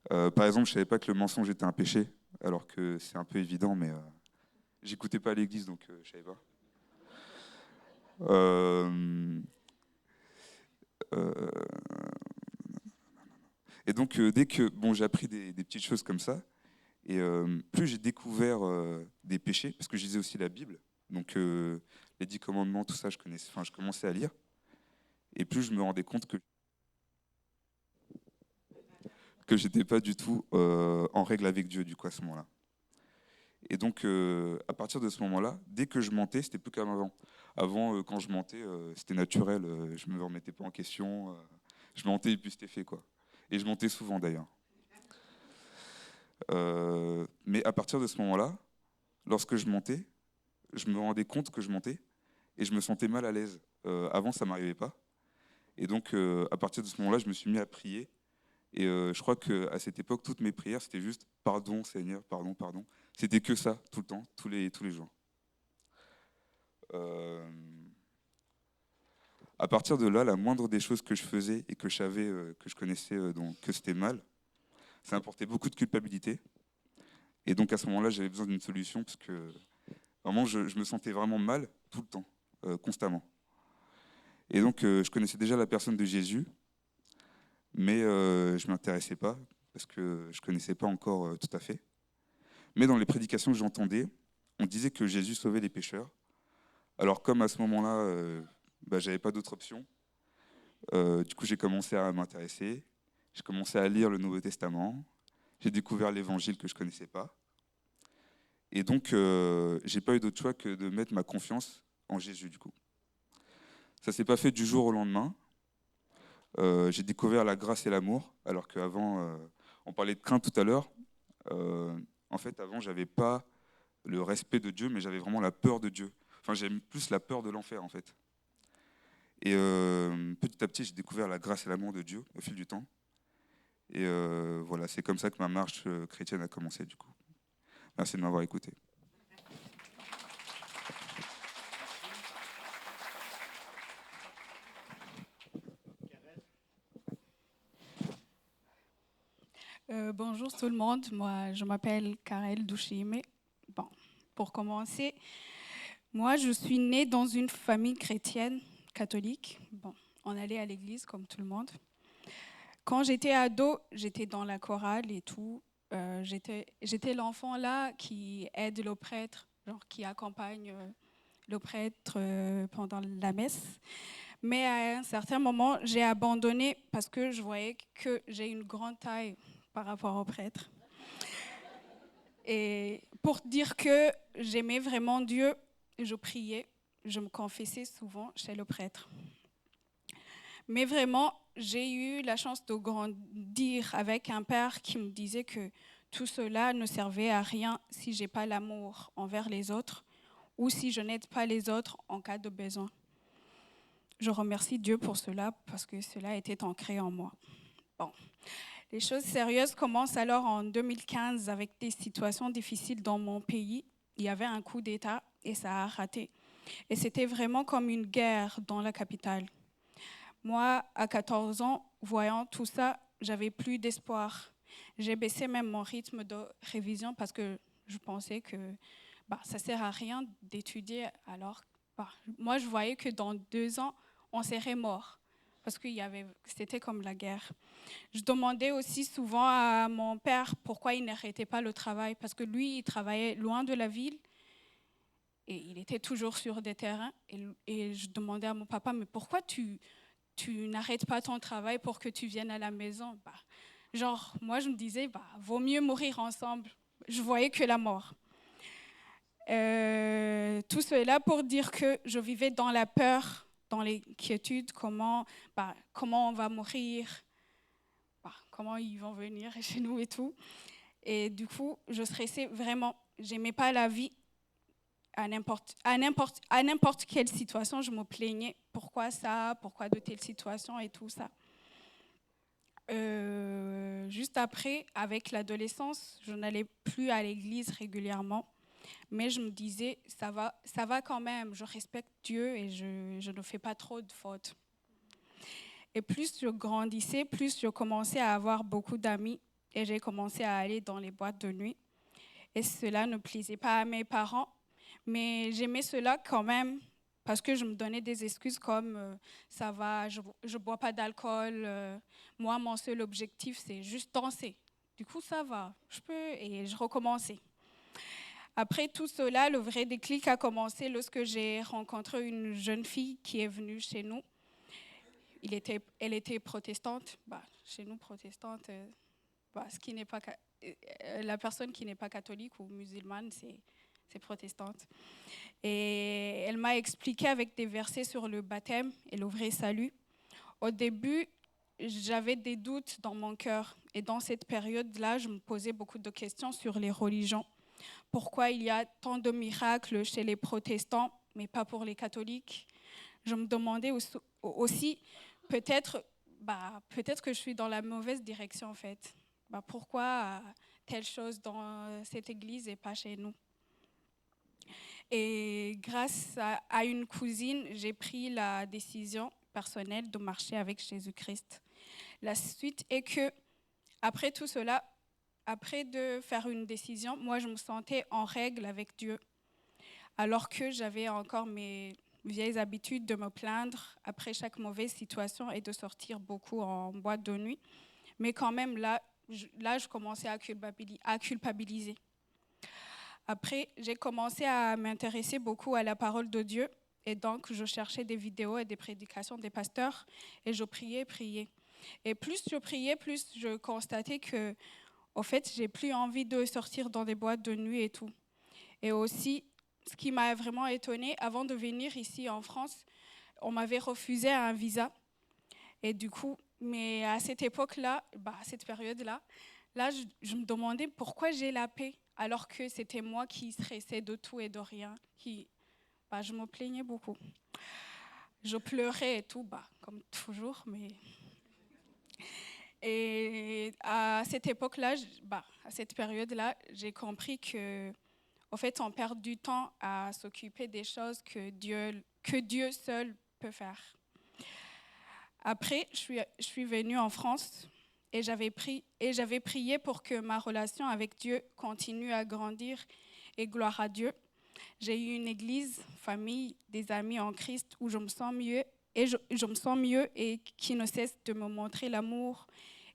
Par exemple, je savais pas que le mensonge était un péché, alors que c'est un peu évident, mais j'écoutais pas à l'église, donc je savais pas. Euh, euh, et donc, dès que j'ai appris des petites choses comme ça, et plus j'ai découvert des péchés, parce que je lisais aussi la Bible, donc les 10 commandements, tout ça, je commençais à lire, et plus je me rendais compte que j'étais pas du tout en règle avec Dieu, du coup, à ce moment-là. Et donc, à partir de ce moment-là, dès que je mentais, c'était plus comme avant. Avant, quand je mentais, c'était naturel, je me remettais pas en question, je mentais et puis c'était fait, quoi. Et je mentais souvent, d'ailleurs. Mais à partir de ce moment-là, lorsque je mentais, je me rendais compte que je mentais et je me sentais mal à l'aise. Avant, ça m'arrivait pas. Et donc, à partir de ce moment-là, je me suis mis à prier. Et je crois qu'à cette époque, toutes mes prières, c'était juste « Pardon, Seigneur, pardon, pardon ». C'était que ça, tout le temps, tous les jours. À partir de là, la moindre des choses que je faisais et que je savais, que je connaissais, donc, que c'était mal, ça apportait beaucoup de culpabilité. Et donc, à ce moment-là, j'avais besoin d'une solution parce que vraiment, je me sentais vraiment mal tout le temps, constamment. Et donc, je connaissais déjà la personne de Jésus, mais je ne m'intéressais pas parce que je ne connaissais pas encore tout à fait. Mais dans les prédications que j'entendais, on disait que Jésus sauvait les pécheurs. Alors comme à ce moment-là, j'avais pas d'autre option, du coup j'ai commencé à m'intéresser, j'ai commencé à lire le Nouveau Testament, j'ai découvert l'Évangile que je ne connaissais pas. Et donc j'ai pas eu d'autre choix que de mettre ma confiance en Jésus du coup. Ça s'est pas fait du jour au lendemain. J'ai découvert la grâce et l'amour, alors qu'avant, on parlait de crainte tout à l'heure. En fait, avant, j'avais pas le respect de Dieu, mais j'avais vraiment la peur de Dieu. Enfin, j'aime plus la peur de l'enfer, en fait. Et petit à petit, j'ai découvert la grâce et l'amour de Dieu au fil du temps. Et voilà, c'est comme ça que ma marche chrétienne a commencé, du coup. Merci de m'avoir écouté. Bonjour tout le monde, moi je m'appelle Karel Douchime. Bon, pour commencer, moi je suis née dans une famille chrétienne catholique. Bon, on allait à l'église comme tout le monde. Quand j'étais ado, j'étais dans la chorale et tout. J'étais l'enfant là qui aide le prêtre, genre qui accompagne le prêtre pendant la messe. Mais à un certain moment, j'ai abandonné parce que je voyais que j'ai une grande taille par rapport au prêtre. Et pour dire que j'aimais vraiment Dieu, je priais, je me confessais souvent chez le prêtre. Mais vraiment, j'ai eu la chance de grandir avec un père qui me disait que tout cela ne servait à rien si je n'ai pas l'amour envers les autres ou si je n'aide pas les autres en cas de besoin. Je remercie Dieu pour cela parce que cela était ancré en moi. Bon. Les choses sérieuses commencent alors en 2015 avec des situations difficiles dans mon pays. Il y avait un coup d'État et ça a raté. Et c'était vraiment comme une guerre dans la capitale. Moi, à 14 ans, voyant tout ça, j'avais plus d'espoir. J'ai baissé même mon rythme de révision parce que je pensais que ça ne sert à rien d'étudier. Alors, moi, je voyais que dans 2 ans, on serait mort. Parce que c'était comme la guerre. Je demandais aussi souvent à mon père pourquoi il n'arrêtait pas le travail, parce que lui, il travaillait loin de la ville et il était toujours sur des terrains. Et je demandais à mon papa, mais pourquoi tu n'arrêtes pas ton travail pour que tu viennes à la maison? Moi, je me disais, vaut mieux mourir ensemble. Je voyais que la mort. Tout cela pour dire que je vivais dans la peur, dans l'inquiétude, comment on va mourir, comment ils vont venir chez nous et tout. Et du coup, je stressais vraiment. J'aimais pas la vie. À n'importe quelle situation, je me plaignais. Pourquoi ça? Pourquoi de telles situations et tout ça? Juste après, avec l'adolescence, je n'allais plus à l'église régulièrement. Mais je me disais, ça va quand même. Je respecte Dieu et je ne fais pas trop de fautes. Et plus je grandissais, plus je commençais à avoir beaucoup d'amis. Et j'ai commencé à aller dans les boîtes de nuit. Et cela ne plaisait pas à mes parents. Mais j'aimais cela quand même parce que je me donnais des excuses comme ça va, je ne bois pas d'alcool. Moi, mon seul objectif, c'est juste danser. Du coup, ça va, je peux. Et je recommençais. Après tout cela, le vrai déclic a commencé lorsque j'ai rencontré une jeune fille qui est venue chez nous. Elle était protestante. Chez nous, protestante, ce qui n'est pas, la personne qui n'est pas catholique ou musulmane, c'est protestante. Et elle m'a expliqué avec des versets sur le baptême et le vrai salut. Au début, j'avais des doutes dans mon cœur. Et dans cette période-là, je me posais beaucoup de questions sur les religions. Pourquoi il y a tant de miracles chez les protestants, mais pas pour les catholiques? Je me demandais aussi peut-être que je suis dans la mauvaise direction en fait. Pourquoi telle chose dans cette église et pas chez nous? Et grâce à une cousine, j'ai pris la décision personnelle de marcher avec Jésus-Christ. La suite est que, après tout cela, après de faire une décision, moi je me sentais en règle avec Dieu, alors que j'avais encore mes vieilles habitudes de me plaindre après chaque mauvaise situation et de sortir beaucoup en boîte de nuit. Mais quand même, là je commençais à culpabiliser. Après, j'ai commencé à m'intéresser beaucoup à la parole de Dieu. Et donc, je cherchais des vidéos et des prédications des pasteurs. Et je priais. Et plus je priais, plus je constatais que, au fait, j'ai plus envie de sortir dans des boîtes de nuit et tout. Et aussi, ce qui m'a vraiment étonnée, avant de venir ici en France, on m'avait refusé un visa. Et du coup, mais à cette époque-là, à cette période-là, je me demandais pourquoi j'ai la paix, alors que c'était moi qui stressais de tout et de rien. Je me plaignais beaucoup. Je pleurais et tout, comme toujours. Et à cette époque-là, à cette période-là, j'ai compris que, en fait, on perd du temps à s'occuper des choses que Dieu seul peut faire. Après, je suis venue en France et j'avais prié pour que ma relation avec Dieu continue à grandir et gloire à Dieu. J'ai eu une église, famille, des amis en Christ où je me sens mieux et qui ne cesse de me montrer l'amour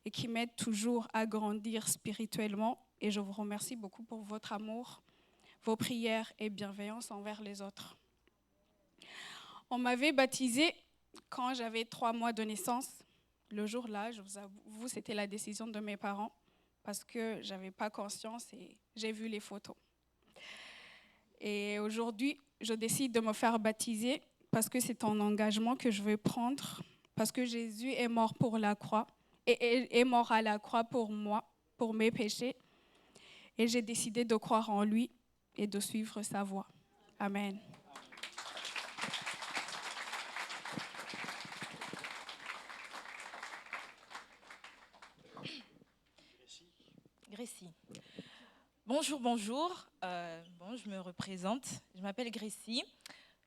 et qui m'aide toujours à grandir spirituellement. Et je vous remercie beaucoup pour votre amour, vos prières et bienveillance envers les autres. On m'avait baptisée quand j'avais 3 mois de naissance. Le jour-là, je vous avoue, c'était la décision de mes parents parce que je n'avais pas conscience et j'ai vu les photos. Et aujourd'hui, je décide de me faire baptiser parce que c'est un engagement que je veux prendre, parce que Jésus est mort pour la croix et est mort à la croix pour moi, pour mes péchés. Et j'ai décidé de croire en lui et de suivre sa voie. Amen. Grécie. Bonjour. Je me représente. Je m'appelle Grécie.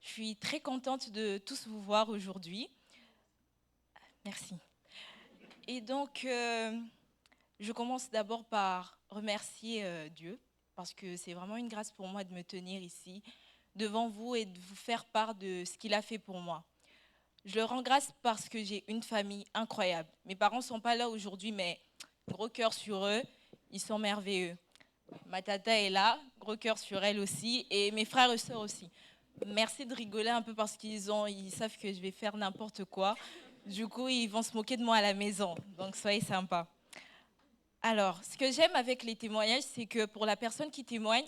Je suis très contente de tous vous voir aujourd'hui. Merci. Et donc, je commence d'abord par remercier Dieu, parce que c'est vraiment une grâce pour moi de me tenir ici, devant vous et de vous faire part de ce qu'il a fait pour moi. Je le rends grâce parce que j'ai une famille incroyable. Mes parents ne sont pas là aujourd'hui, mais gros cœur sur eux, ils sont merveilleux. Ma tata est là, gros cœur sur elle aussi, et mes frères et sœurs aussi. Merci de rigoler un peu parce qu'ils savent que je vais faire n'importe quoi. Du coup, ils vont se moquer de moi à la maison, donc soyez sympas. Alors, ce que j'aime avec les témoignages, c'est que pour la personne qui témoigne,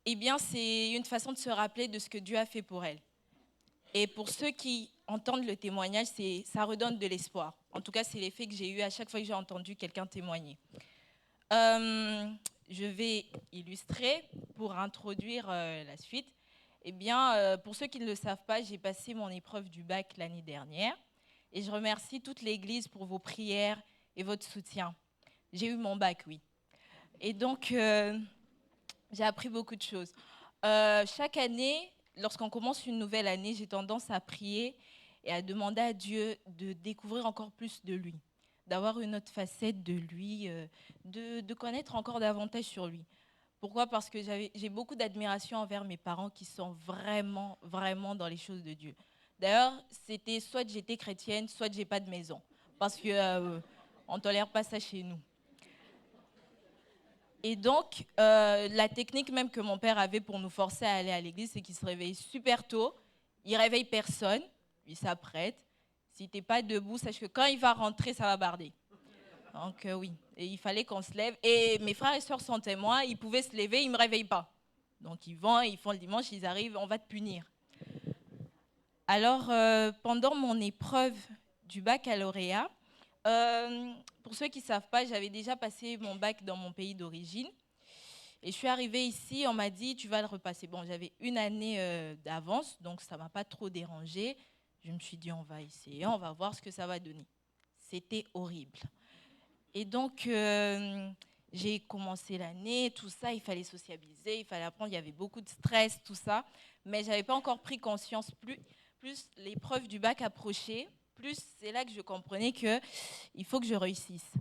c'est une façon de se rappeler de ce que Dieu a fait pour elle. Et pour ceux qui entendent le témoignage, ça redonne de l'espoir. En tout cas, c'est l'effet que j'ai eu à chaque fois que j'ai entendu quelqu'un témoigner. je vais illustrer pour introduire la suite. Eh bien, pour ceux qui ne le savent pas, j'ai passé mon épreuve du bac l'année dernière et je remercie toute l'Église pour vos prières et votre soutien. J'ai eu mon bac, oui. Et donc, j'ai appris beaucoup de choses. Chaque année, lorsqu'on commence une nouvelle année, j'ai tendance à prier et à demander à Dieu de découvrir encore plus de lui, d'avoir une autre facette de lui, de connaître encore davantage sur lui. Pourquoi ? Parce que j'ai beaucoup d'admiration envers mes parents qui sont vraiment, vraiment dans les choses de Dieu. D'ailleurs, c'était soit j'étais chrétienne, soit j'ai pas de maison. Parce qu'on ne tolère pas ça chez nous. Et donc, la technique même que mon père avait pour nous forcer à aller à l'église, c'est qu'il se réveille super tôt, il réveille personne, il s'apprête. Si tu n'es pas debout, sache que quand il va rentrer, ça va barder. Donc oui, et il fallait qu'on se lève. Et mes frères et sœurs sont témoins, ils pouvaient se lever, ils ne me réveillent pas. Donc ils vont, ils font le dimanche, ils arrivent, on va te punir. Alors, pendant mon épreuve du baccalauréat, pour ceux qui ne savent pas, j'avais déjà passé mon bac dans mon pays d'origine. Et je suis arrivée ici, on m'a dit, tu vas le repasser. Bon, j'avais une année d'avance, donc ça ne m'a pas trop dérangée. Je me suis dit, on va essayer, on va voir ce que ça va donner. C'était horrible. Et donc, j'ai commencé l'année, tout ça, il fallait sociabiliser, il fallait apprendre, il y avait beaucoup de stress, tout ça. Mais je n'avais pas encore pris conscience. Plus l'épreuve du bac approchait, plus c'est là que je comprenais qu'il faut que je réussisse.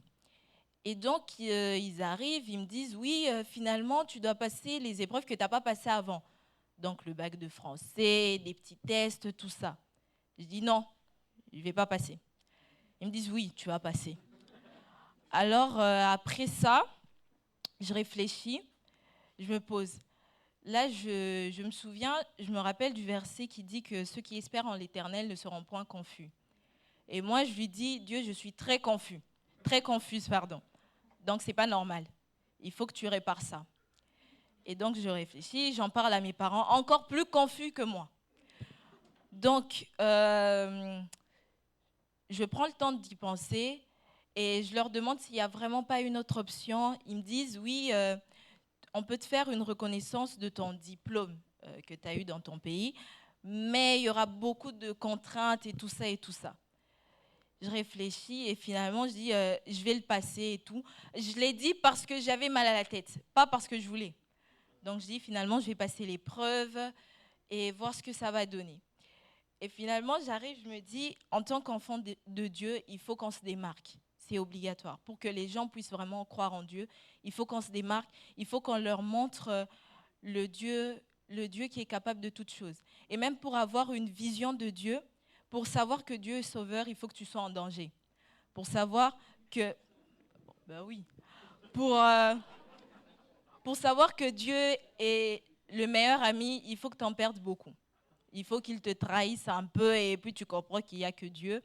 Et donc, ils arrivent, ils me disent, oui, finalement, tu dois passer les épreuves que tu n'as pas passées avant. Donc, le bac de français, des petits tests, tout ça. Je dis, non, je ne vais pas passer. Ils me disent, oui, tu vas passer. Alors, après ça, je réfléchis, je me pose. Là, je me souviens, je me rappelle du verset qui dit que ceux qui espèrent en l'Éternel ne seront point confus. Et moi, je lui dis, Dieu, je suis très confuse, pardon. Donc, ce n'est pas normal. Il faut que tu répares ça. Et donc, je réfléchis, j'en parle à mes parents, encore plus confus que moi. Donc, je prends le temps d'y penser et je leur demande s'il n'y a vraiment pas une autre option. Ils me disent, oui, on peut te faire une reconnaissance de ton diplôme que tu as eu dans ton pays, mais il y aura beaucoup de contraintes et tout ça et tout ça. Je réfléchis et finalement, je dis, je vais le passer et tout. Je l'ai dit parce que j'avais mal à la tête, pas parce que je voulais. Donc, je dis, finalement, je vais passer l'épreuve et voir ce que ça va donner. Et finalement, j'arrive, je me dis, en tant qu'enfant de Dieu, il faut qu'on se démarque. C'est obligatoire. Pour que les gens puissent vraiment croire en Dieu, il faut qu'on se démarque, il faut qu'on leur montre le Dieu qui est capable de toutes choses. Et même pour avoir une vision de Dieu, pour savoir que Dieu est sauveur, il faut que tu sois en danger. Pour savoir que... Ben oui. Pour savoir que Dieu est le meilleur ami, il faut que tu en perdes beaucoup. Il faut qu'il te trahisse un peu et puis tu comprends qu'il n'y a que Dieu.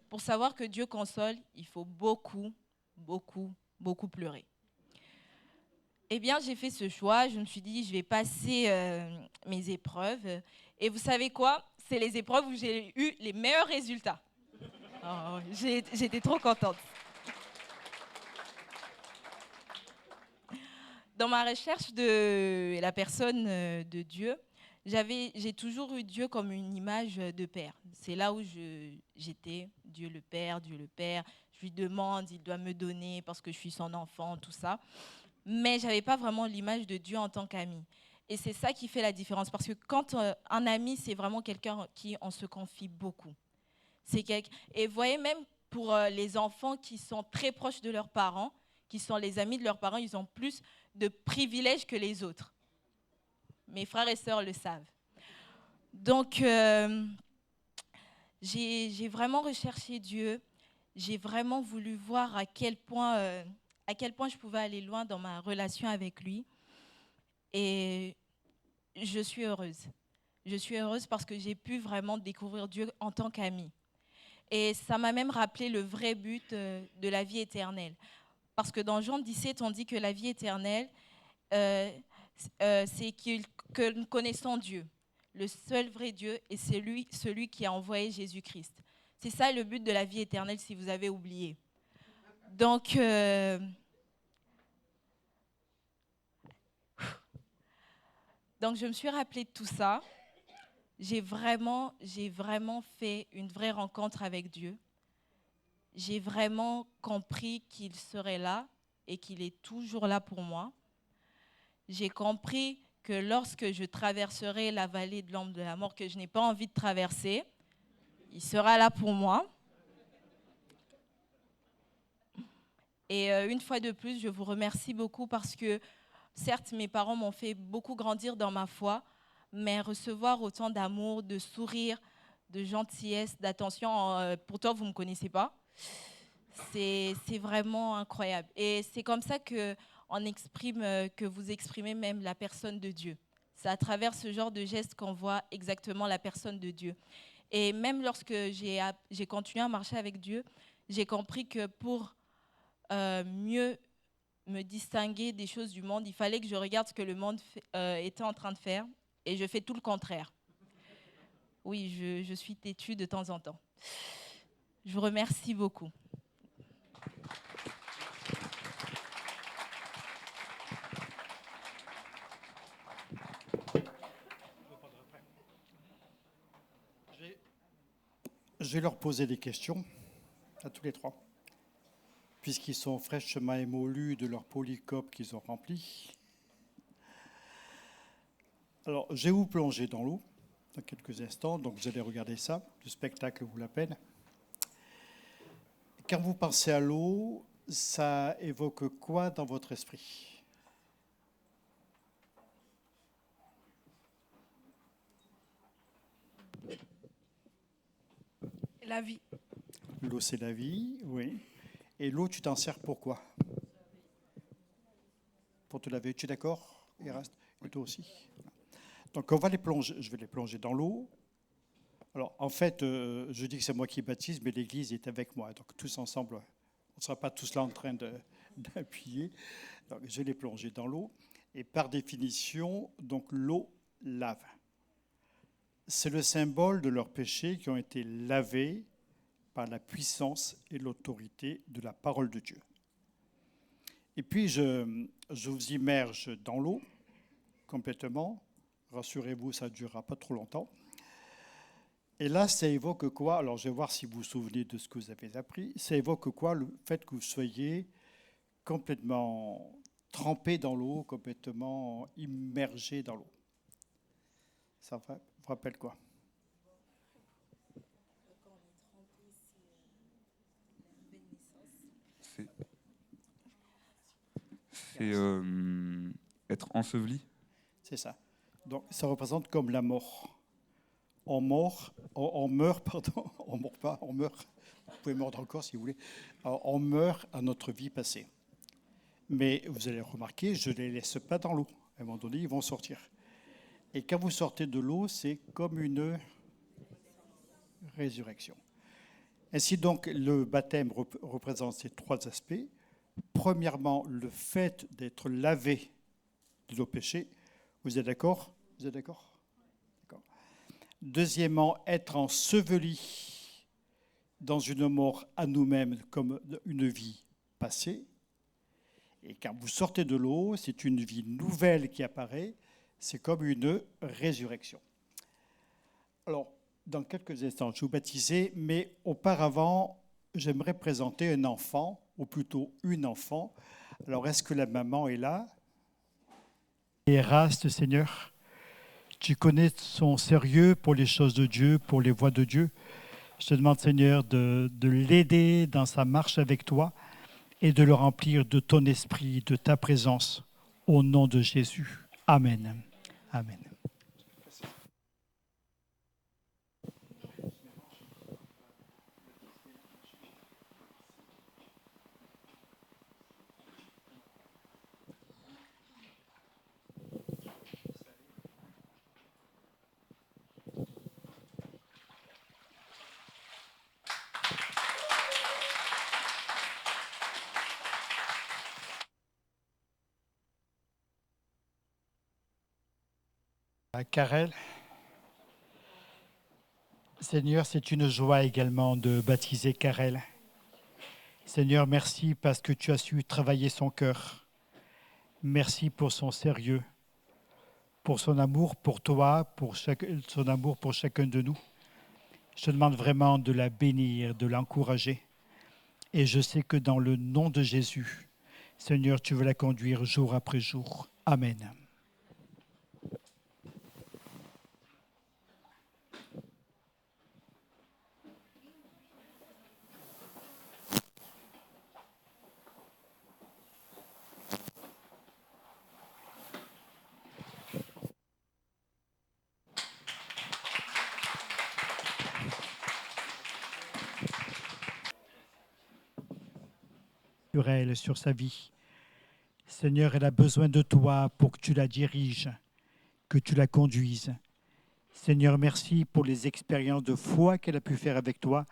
Pour savoir que Dieu console, il faut beaucoup, beaucoup, beaucoup pleurer. Eh bien, j'ai fait ce choix. Je me suis dit, je vais passer mes épreuves. Et vous savez quoi ? C'est les épreuves où j'ai eu les meilleurs résultats. Oh, j'étais trop contente. Dans ma recherche de la personne de Dieu, j'ai toujours eu Dieu comme une image de père. C'est là où j'étais, Dieu le Père. Je lui demande, il doit me donner parce que je suis son enfant, tout ça. Mais je n'avais pas vraiment l'image de Dieu en tant qu'ami. Et c'est ça qui fait la différence. Parce que quand un ami, c'est vraiment quelqu'un qui on se confie beaucoup. Et vous voyez, même pour les enfants qui sont très proches de leurs parents, qui sont les amis de leurs parents, ils ont plus de privilèges que les autres. Mes frères et sœurs le savent. Donc, j'ai vraiment recherché Dieu. J'ai vraiment voulu voir à quel point je pouvais aller loin dans ma relation avec lui. Et je suis heureuse. Je suis heureuse parce que j'ai pu vraiment découvrir Dieu en tant qu'amie. Et ça m'a même rappelé le vrai but de la vie éternelle. Parce que dans Jean 17, on dit que la vie éternelle, c'est que nous connaissons Dieu, le seul vrai Dieu, et c'est celui qui a envoyé Jésus-Christ. C'est ça le but de la vie éternelle, si vous avez oublié. Donc, Donc, je me suis rappelée de tout ça. J'ai vraiment fait une vraie rencontre avec Dieu. J'ai vraiment compris qu'il serait là et qu'il est toujours là pour moi. J'ai compris que lorsque je traverserai la vallée de l'ombre de la mort que je n'ai pas envie de traverser, il sera là pour moi. Et une fois de plus, je vous remercie beaucoup parce que, certes, mes parents m'ont fait beaucoup grandir dans ma foi, mais recevoir autant d'amour, de sourire, de gentillesse, d'attention, pourtant vous ne me connaissez pas, c'est vraiment incroyable. Et c'est comme ça que vous exprimez même la personne de Dieu. C'est à travers ce genre de gestes qu'on voit exactement la personne de Dieu. Et même lorsque j'ai continué à marcher avec Dieu, j'ai compris que pour mieux me distinguer des choses du monde, il fallait que je regarde ce que le monde était en train de faire, et je fais tout le contraire. Oui, je suis têtue de temps en temps. Je vous remercie beaucoup. Je vais leur poser des questions à tous les trois, puisqu'ils sont fraîchement émolus de leur polycope qu'ils ont rempli. Alors, je vais vous plonger dans l'eau dans quelques instants, donc vous allez regarder ça, le spectacle vaut la peine. Quand vous pensez à l'eau, ça évoque quoi dans votre esprit ? La vie. L'eau, c'est la vie, oui. Et l'eau, tu t'en sers pour quoi ? Pour te laver. Tu es d'accord, Eraste ? Et toi aussi ? Donc, on va les plonger. Je vais les plonger dans l'eau. Alors, en fait, je dis que c'est moi qui baptise, mais l'Église est avec moi. Donc, tous ensemble, on ne sera pas tous là en train d'appuyer. Donc, je vais les plonger dans l'eau. Et par définition, donc, l'eau lave. C'est le symbole de leurs péchés qui ont été lavés par la puissance et l'autorité de la parole de Dieu. Et puis, je vous immerge dans l'eau complètement. Rassurez-vous, ça ne durera pas trop longtemps. Et là, ça évoque quoi ? Alors, je vais voir si vous vous souvenez de ce que vous avez appris. Ça évoque quoi ? Le fait que vous soyez complètement trempé dans l'eau, complètement immergé dans l'eau. Ça vous rappelle quoi ? C'est être enseveli. C'est ça. Donc, ça représente comme la mort. On meurt. Vous pouvez mordre encore si vous voulez. Alors, on meurt à notre vie passée. Mais vous allez remarquer, je ne les laisse pas dans l'eau. À un moment donné, ils vont sortir. Et quand vous sortez de l'eau, c'est comme une résurrection. Ainsi donc, le baptême représente ces trois aspects. Premièrement, le fait d'être lavé de nos péchés. Vous êtes d'accord ? Vous êtes d'accord ? D'accord. Deuxièmement, être enseveli dans une mort à nous-mêmes comme une vie passée. Et quand vous sortez de l'eau, c'est une vie nouvelle qui apparaît. C'est comme une résurrection. Alors, dans quelques instants, je vais vous baptiser, mais auparavant, j'aimerais présenter un enfant, ou plutôt une enfant. Alors, est-ce que la maman est là ? Eraste, Seigneur, tu connais son sérieux pour les choses de Dieu, pour les voies de Dieu. Je te demande, Seigneur, de l'aider dans sa marche avec toi et de le remplir de ton esprit, de ta présence, au nom de Jésus. Amen. Amen. Karel, Seigneur, c'est une joie également de baptiser Karel. Seigneur, merci parce que tu as su travailler son cœur. Merci pour son sérieux. pour son amour pour toi, son amour pour chacun de nous. Je te demande vraiment de la bénir, de l'encourager. Et je sais que dans le nom de Jésus, Seigneur, tu veux la conduire jour après jour. Amen. Sur elle, sur sa vie. Seigneur, elle a besoin de toi pour que tu la diriges, que tu la conduises. Seigneur, merci pour les expériences de foi qu'elle a pu faire avec toi.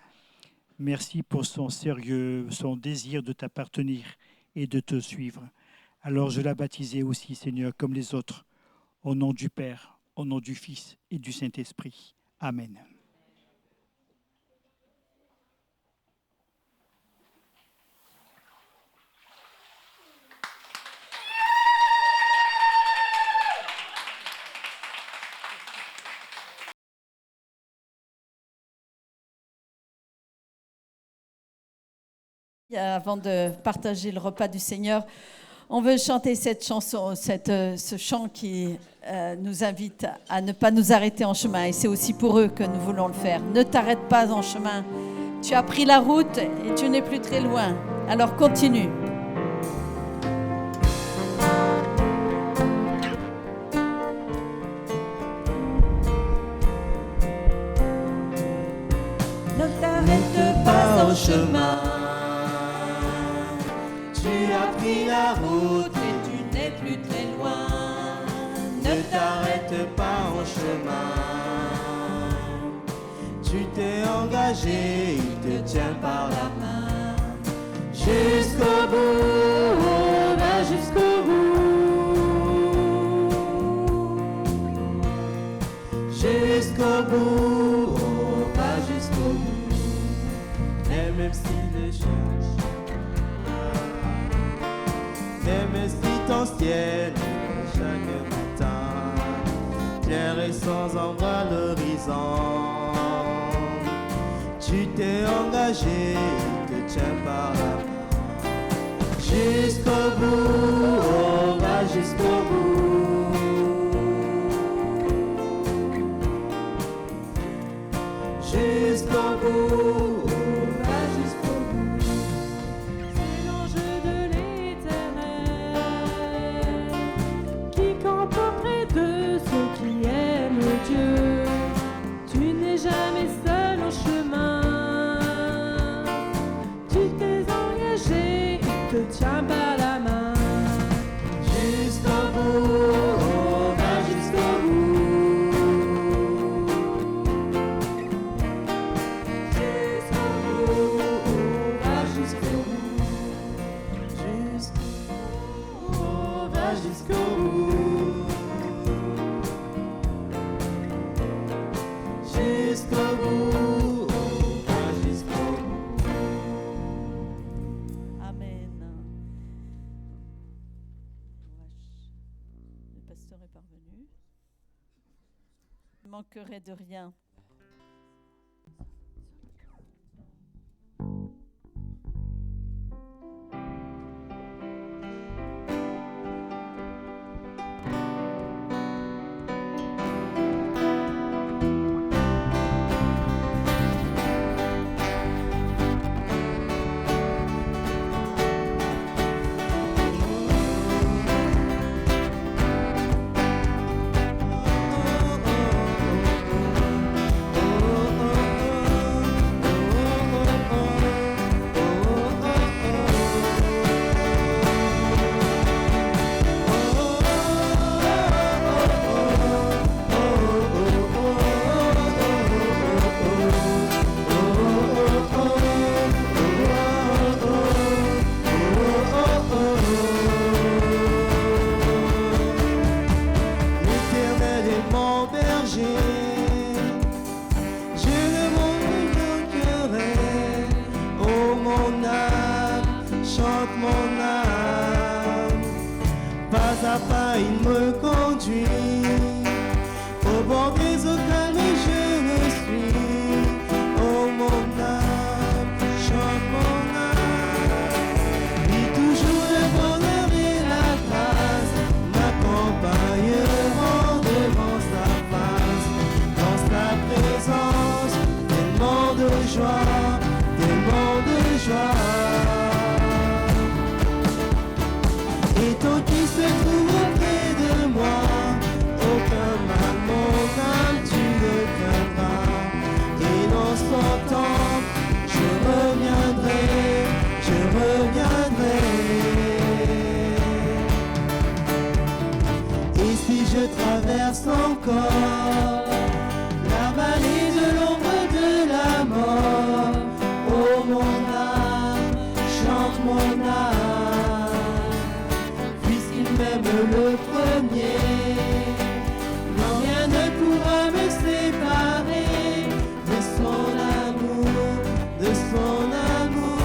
Merci pour son sérieux, son désir de t'appartenir et de te suivre. Alors je l'ai baptisée aussi, Seigneur, comme les autres, au nom du Père, au nom du Fils et du Saint-Esprit. Amen. Avant de partager le repas du Seigneur, on veut chanter cette chanson, ce chant qui nous invite à ne pas nous arrêter en chemin. Et c'est aussi pour eux que nous voulons le faire. Ne t'arrête pas en chemin. Tu as pris la route et tu n'es plus très loin. Alors continue. Ne t'arrête pas en chemin. Tu as pris la route et tu n'es plus très loin. Ne t'arrête pas en chemin. Tu t'es engagé, il te tient par la main. Jusqu'au bout, oh, va jusqu'au bout. Jusqu'au bout, oh, va jusqu'au bout. Et même s'il cherche, même si ton ciel chaque matin clair et sans ombre à l'horizon, tu t'es engagé, il te tient par la main. Jusqu'au bout, on va jusqu'au bout. Jusqu'au bout, on va jusqu'au bout. C'est l'enjeu de l'éternel qui campe auprès de ceux qui aiment Dieu. Tu n'es jamais seul en chemin. Tu t'es engagé, il te tient par la main. Jusqu'au bout, on va jusqu'au bout. Jusqu'au bout, on va jusqu'au bout. Jusqu'au bout, on va jusqu'au bout. Jusqu'au bout, on va jusqu'au bout. Amen. Le pasteur est parvenu. Je ne manquerai de rien. Oh, oh, oh, oh. de joie, tellement de joie. Et tant qu'il se trouve auprès de moi, aucun mal, mon âme, tu ne craindras. Et dans son temps, je reviendrai, je reviendrai. Et si je traverse encore la vallée de l'ombre de la mort, oh mon âme, chante mon âme, puisqu'il m'aime le premier, non rien ne pourra me séparer de son amour, de son amour.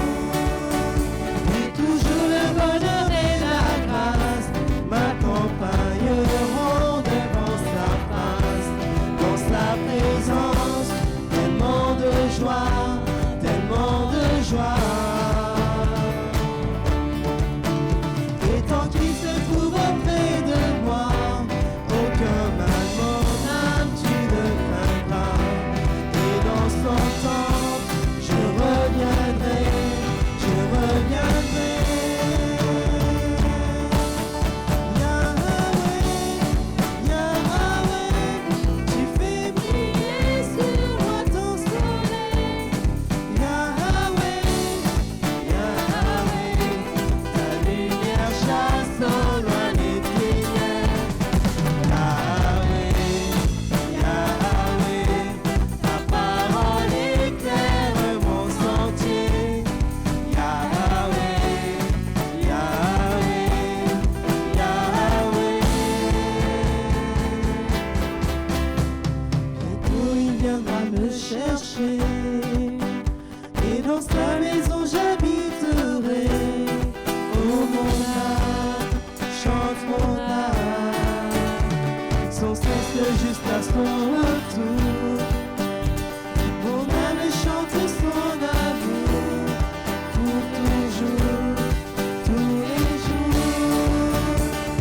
Et toujours le bonheur et la grâce m'accompagneront devant sa face, dans sa présence, tellement de joie, tellement de joie. Et tant qu'il se trouve auprès de moi, aucun mal, mon âme, tu ne craindras. Et dans son temps, je reviendrai, je reviendrai. Yahweh, Yahweh, tu fais briller sur moi ton soleil. Yahweh, Yahweh, ta lumière chasse au loin les ténèbres. Yahweh, Yahweh, ta parole éclaire mon sentier. Yahweh, Yahweh, Yahweh. Bientôt il viendra me chercher, et dans sa maison j'habiterai. Oh mon âme, chante mon âme, sans cesse jusqu'à son retour. Mon âme chante son amour pour toujours, tous les jours.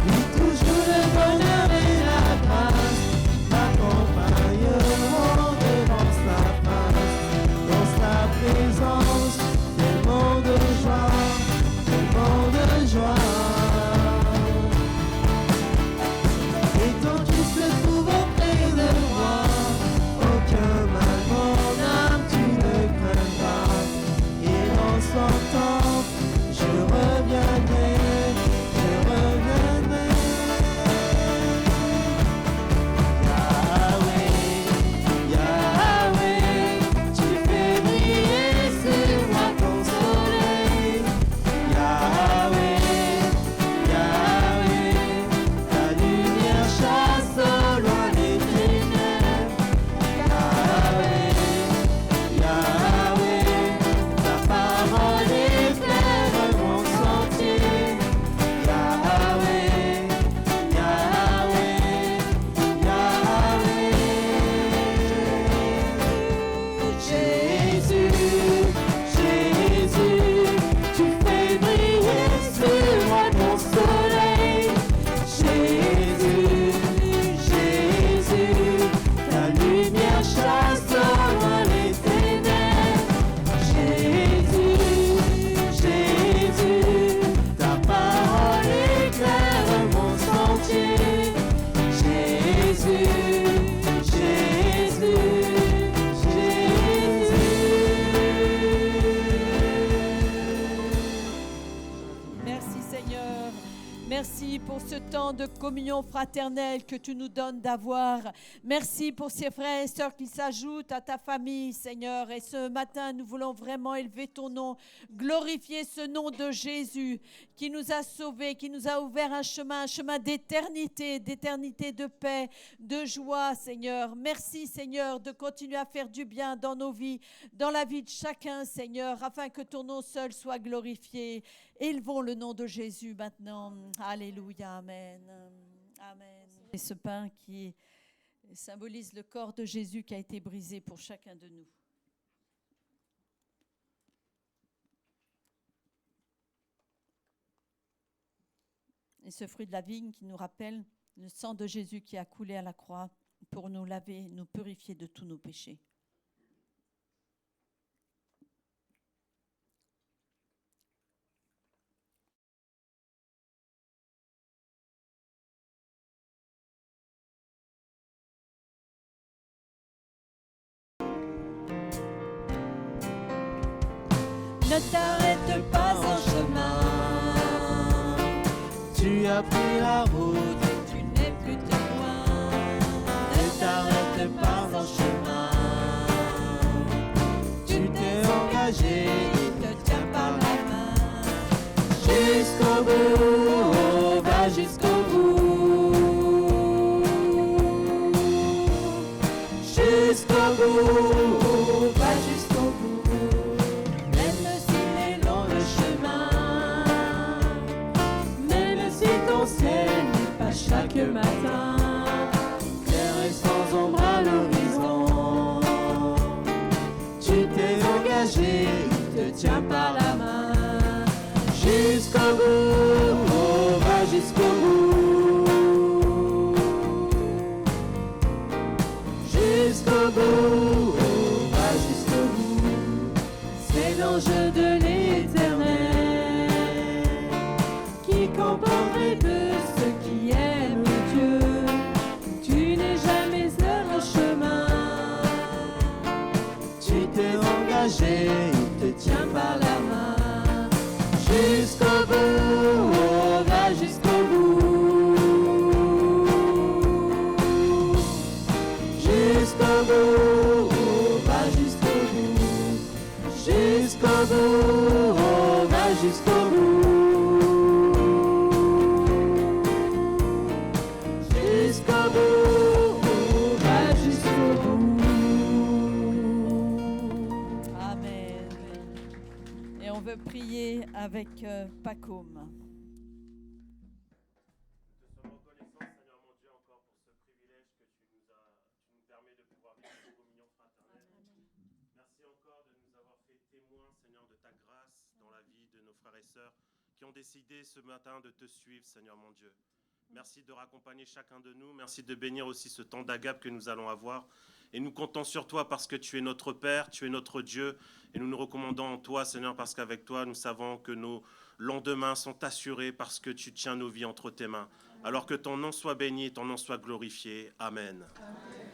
Et toujours le bonheur et la grâce m'accompagneront devant sa face, dans sa présence, tellement de joie, tellement de joie. Et tant qu'il se trouve auprès de moi, aucun mal, mon âme, tu ne craindras. Et dans son temps, je reviendrai, je reviendrai. Yahweh, Yahweh, tu fais briller sur moi ton soleil. Yahweh, Yahweh, ta lumière chasse au loin les ténèbres. Yahweh, Yahweh, ta parole éclaire mon sentier. Yahweh, Yahweh, Yahweh. Jésus, Jésus, tu fais briller sur moi ton soleil. Jésus, Jésus, ta lumière chasse au loin les ténèbres. Jésus, Jésus, ta parole éclaire mon sentier. Jésus, Jésus, Merci Seigneur. Merci pour ce temps de communion fraternelle que tu nous donnes d'avoir. Merci pour ces frères et sœurs qui s'ajoutent à ta famille, Seigneur. Et ce matin, nous voulons vraiment élever ton nom, glorifier ce nom de Jésus qui nous a sauvés, qui nous a ouvert un chemin d'éternité de paix, de joie, Seigneur. Merci, Seigneur, de continuer à faire du bien dans nos vies, dans la vie de chacun, Seigneur, afin que ton nom seul soit glorifié. Élevons le nom de Jésus maintenant. Alléluia, amen. Amen. Et ce pain qui symbolise le corps de Jésus qui a été brisé pour chacun de nous. Et ce fruit de la vigne qui nous rappelle le sang de Jésus qui a coulé à la croix pour nous laver, nous purifier de tous nos péchés. Ne t'arrête pas en chemin. Tu as pris la route, tu n'es plus très loin. Ne t'arrête pas en chemin. Tu t'es engagé, il te tient par la main. Jusqu'au bout, va jusqu'au bout. Jusqu'au bout, va jusqu'au bout. Même s'il est long le chemin, même si ton ciel n'est pas chaque matin clair et sans ombre à l'horizon, tu t'es engagé, il te tient par la main. Jusqu'au bout, va jusqu'au bout. Jusqu'au bout, va jusqu'au bout. C'est l'enjeu de l'Éternel qui comprendrait de ceux qui aiment Dieu. Tu n'es jamais seul en chemin. Tu t'es engagé, il te tient par la main. Jusqu'au bout, va jusqu'au bout. Jusqu'au bout, va jusqu'au bout. Jusqu'au bout, va jusqu'au bout. Jusqu'au bout, va jusqu'au bout. Amen. Et on veut prier avec Pacôme. Nous te sommes reconnaissants, Seigneur mon Dieu, encore pour ce privilège que tu nous permets de pouvoir vivre cette communion fraternelle. Merci encore de nous avoir fait témoins, Seigneur, de ta grâce dans la vie de nos frères et sœurs qui ont décidé ce matin de te suivre, Seigneur mon Dieu. Merci de raccompagner chacun de nous. Merci de bénir aussi ce temps d'agape que nous allons avoir. Et nous comptons sur toi parce que tu es notre Père, tu es notre Dieu. Et nous nous recommandons en toi, Seigneur, parce qu'avec toi, nous savons que nos lendemains sont assurés parce que tu tiens nos vies entre tes mains. Alors que ton nom soit béni, ton nom soit glorifié. Amen. Amen.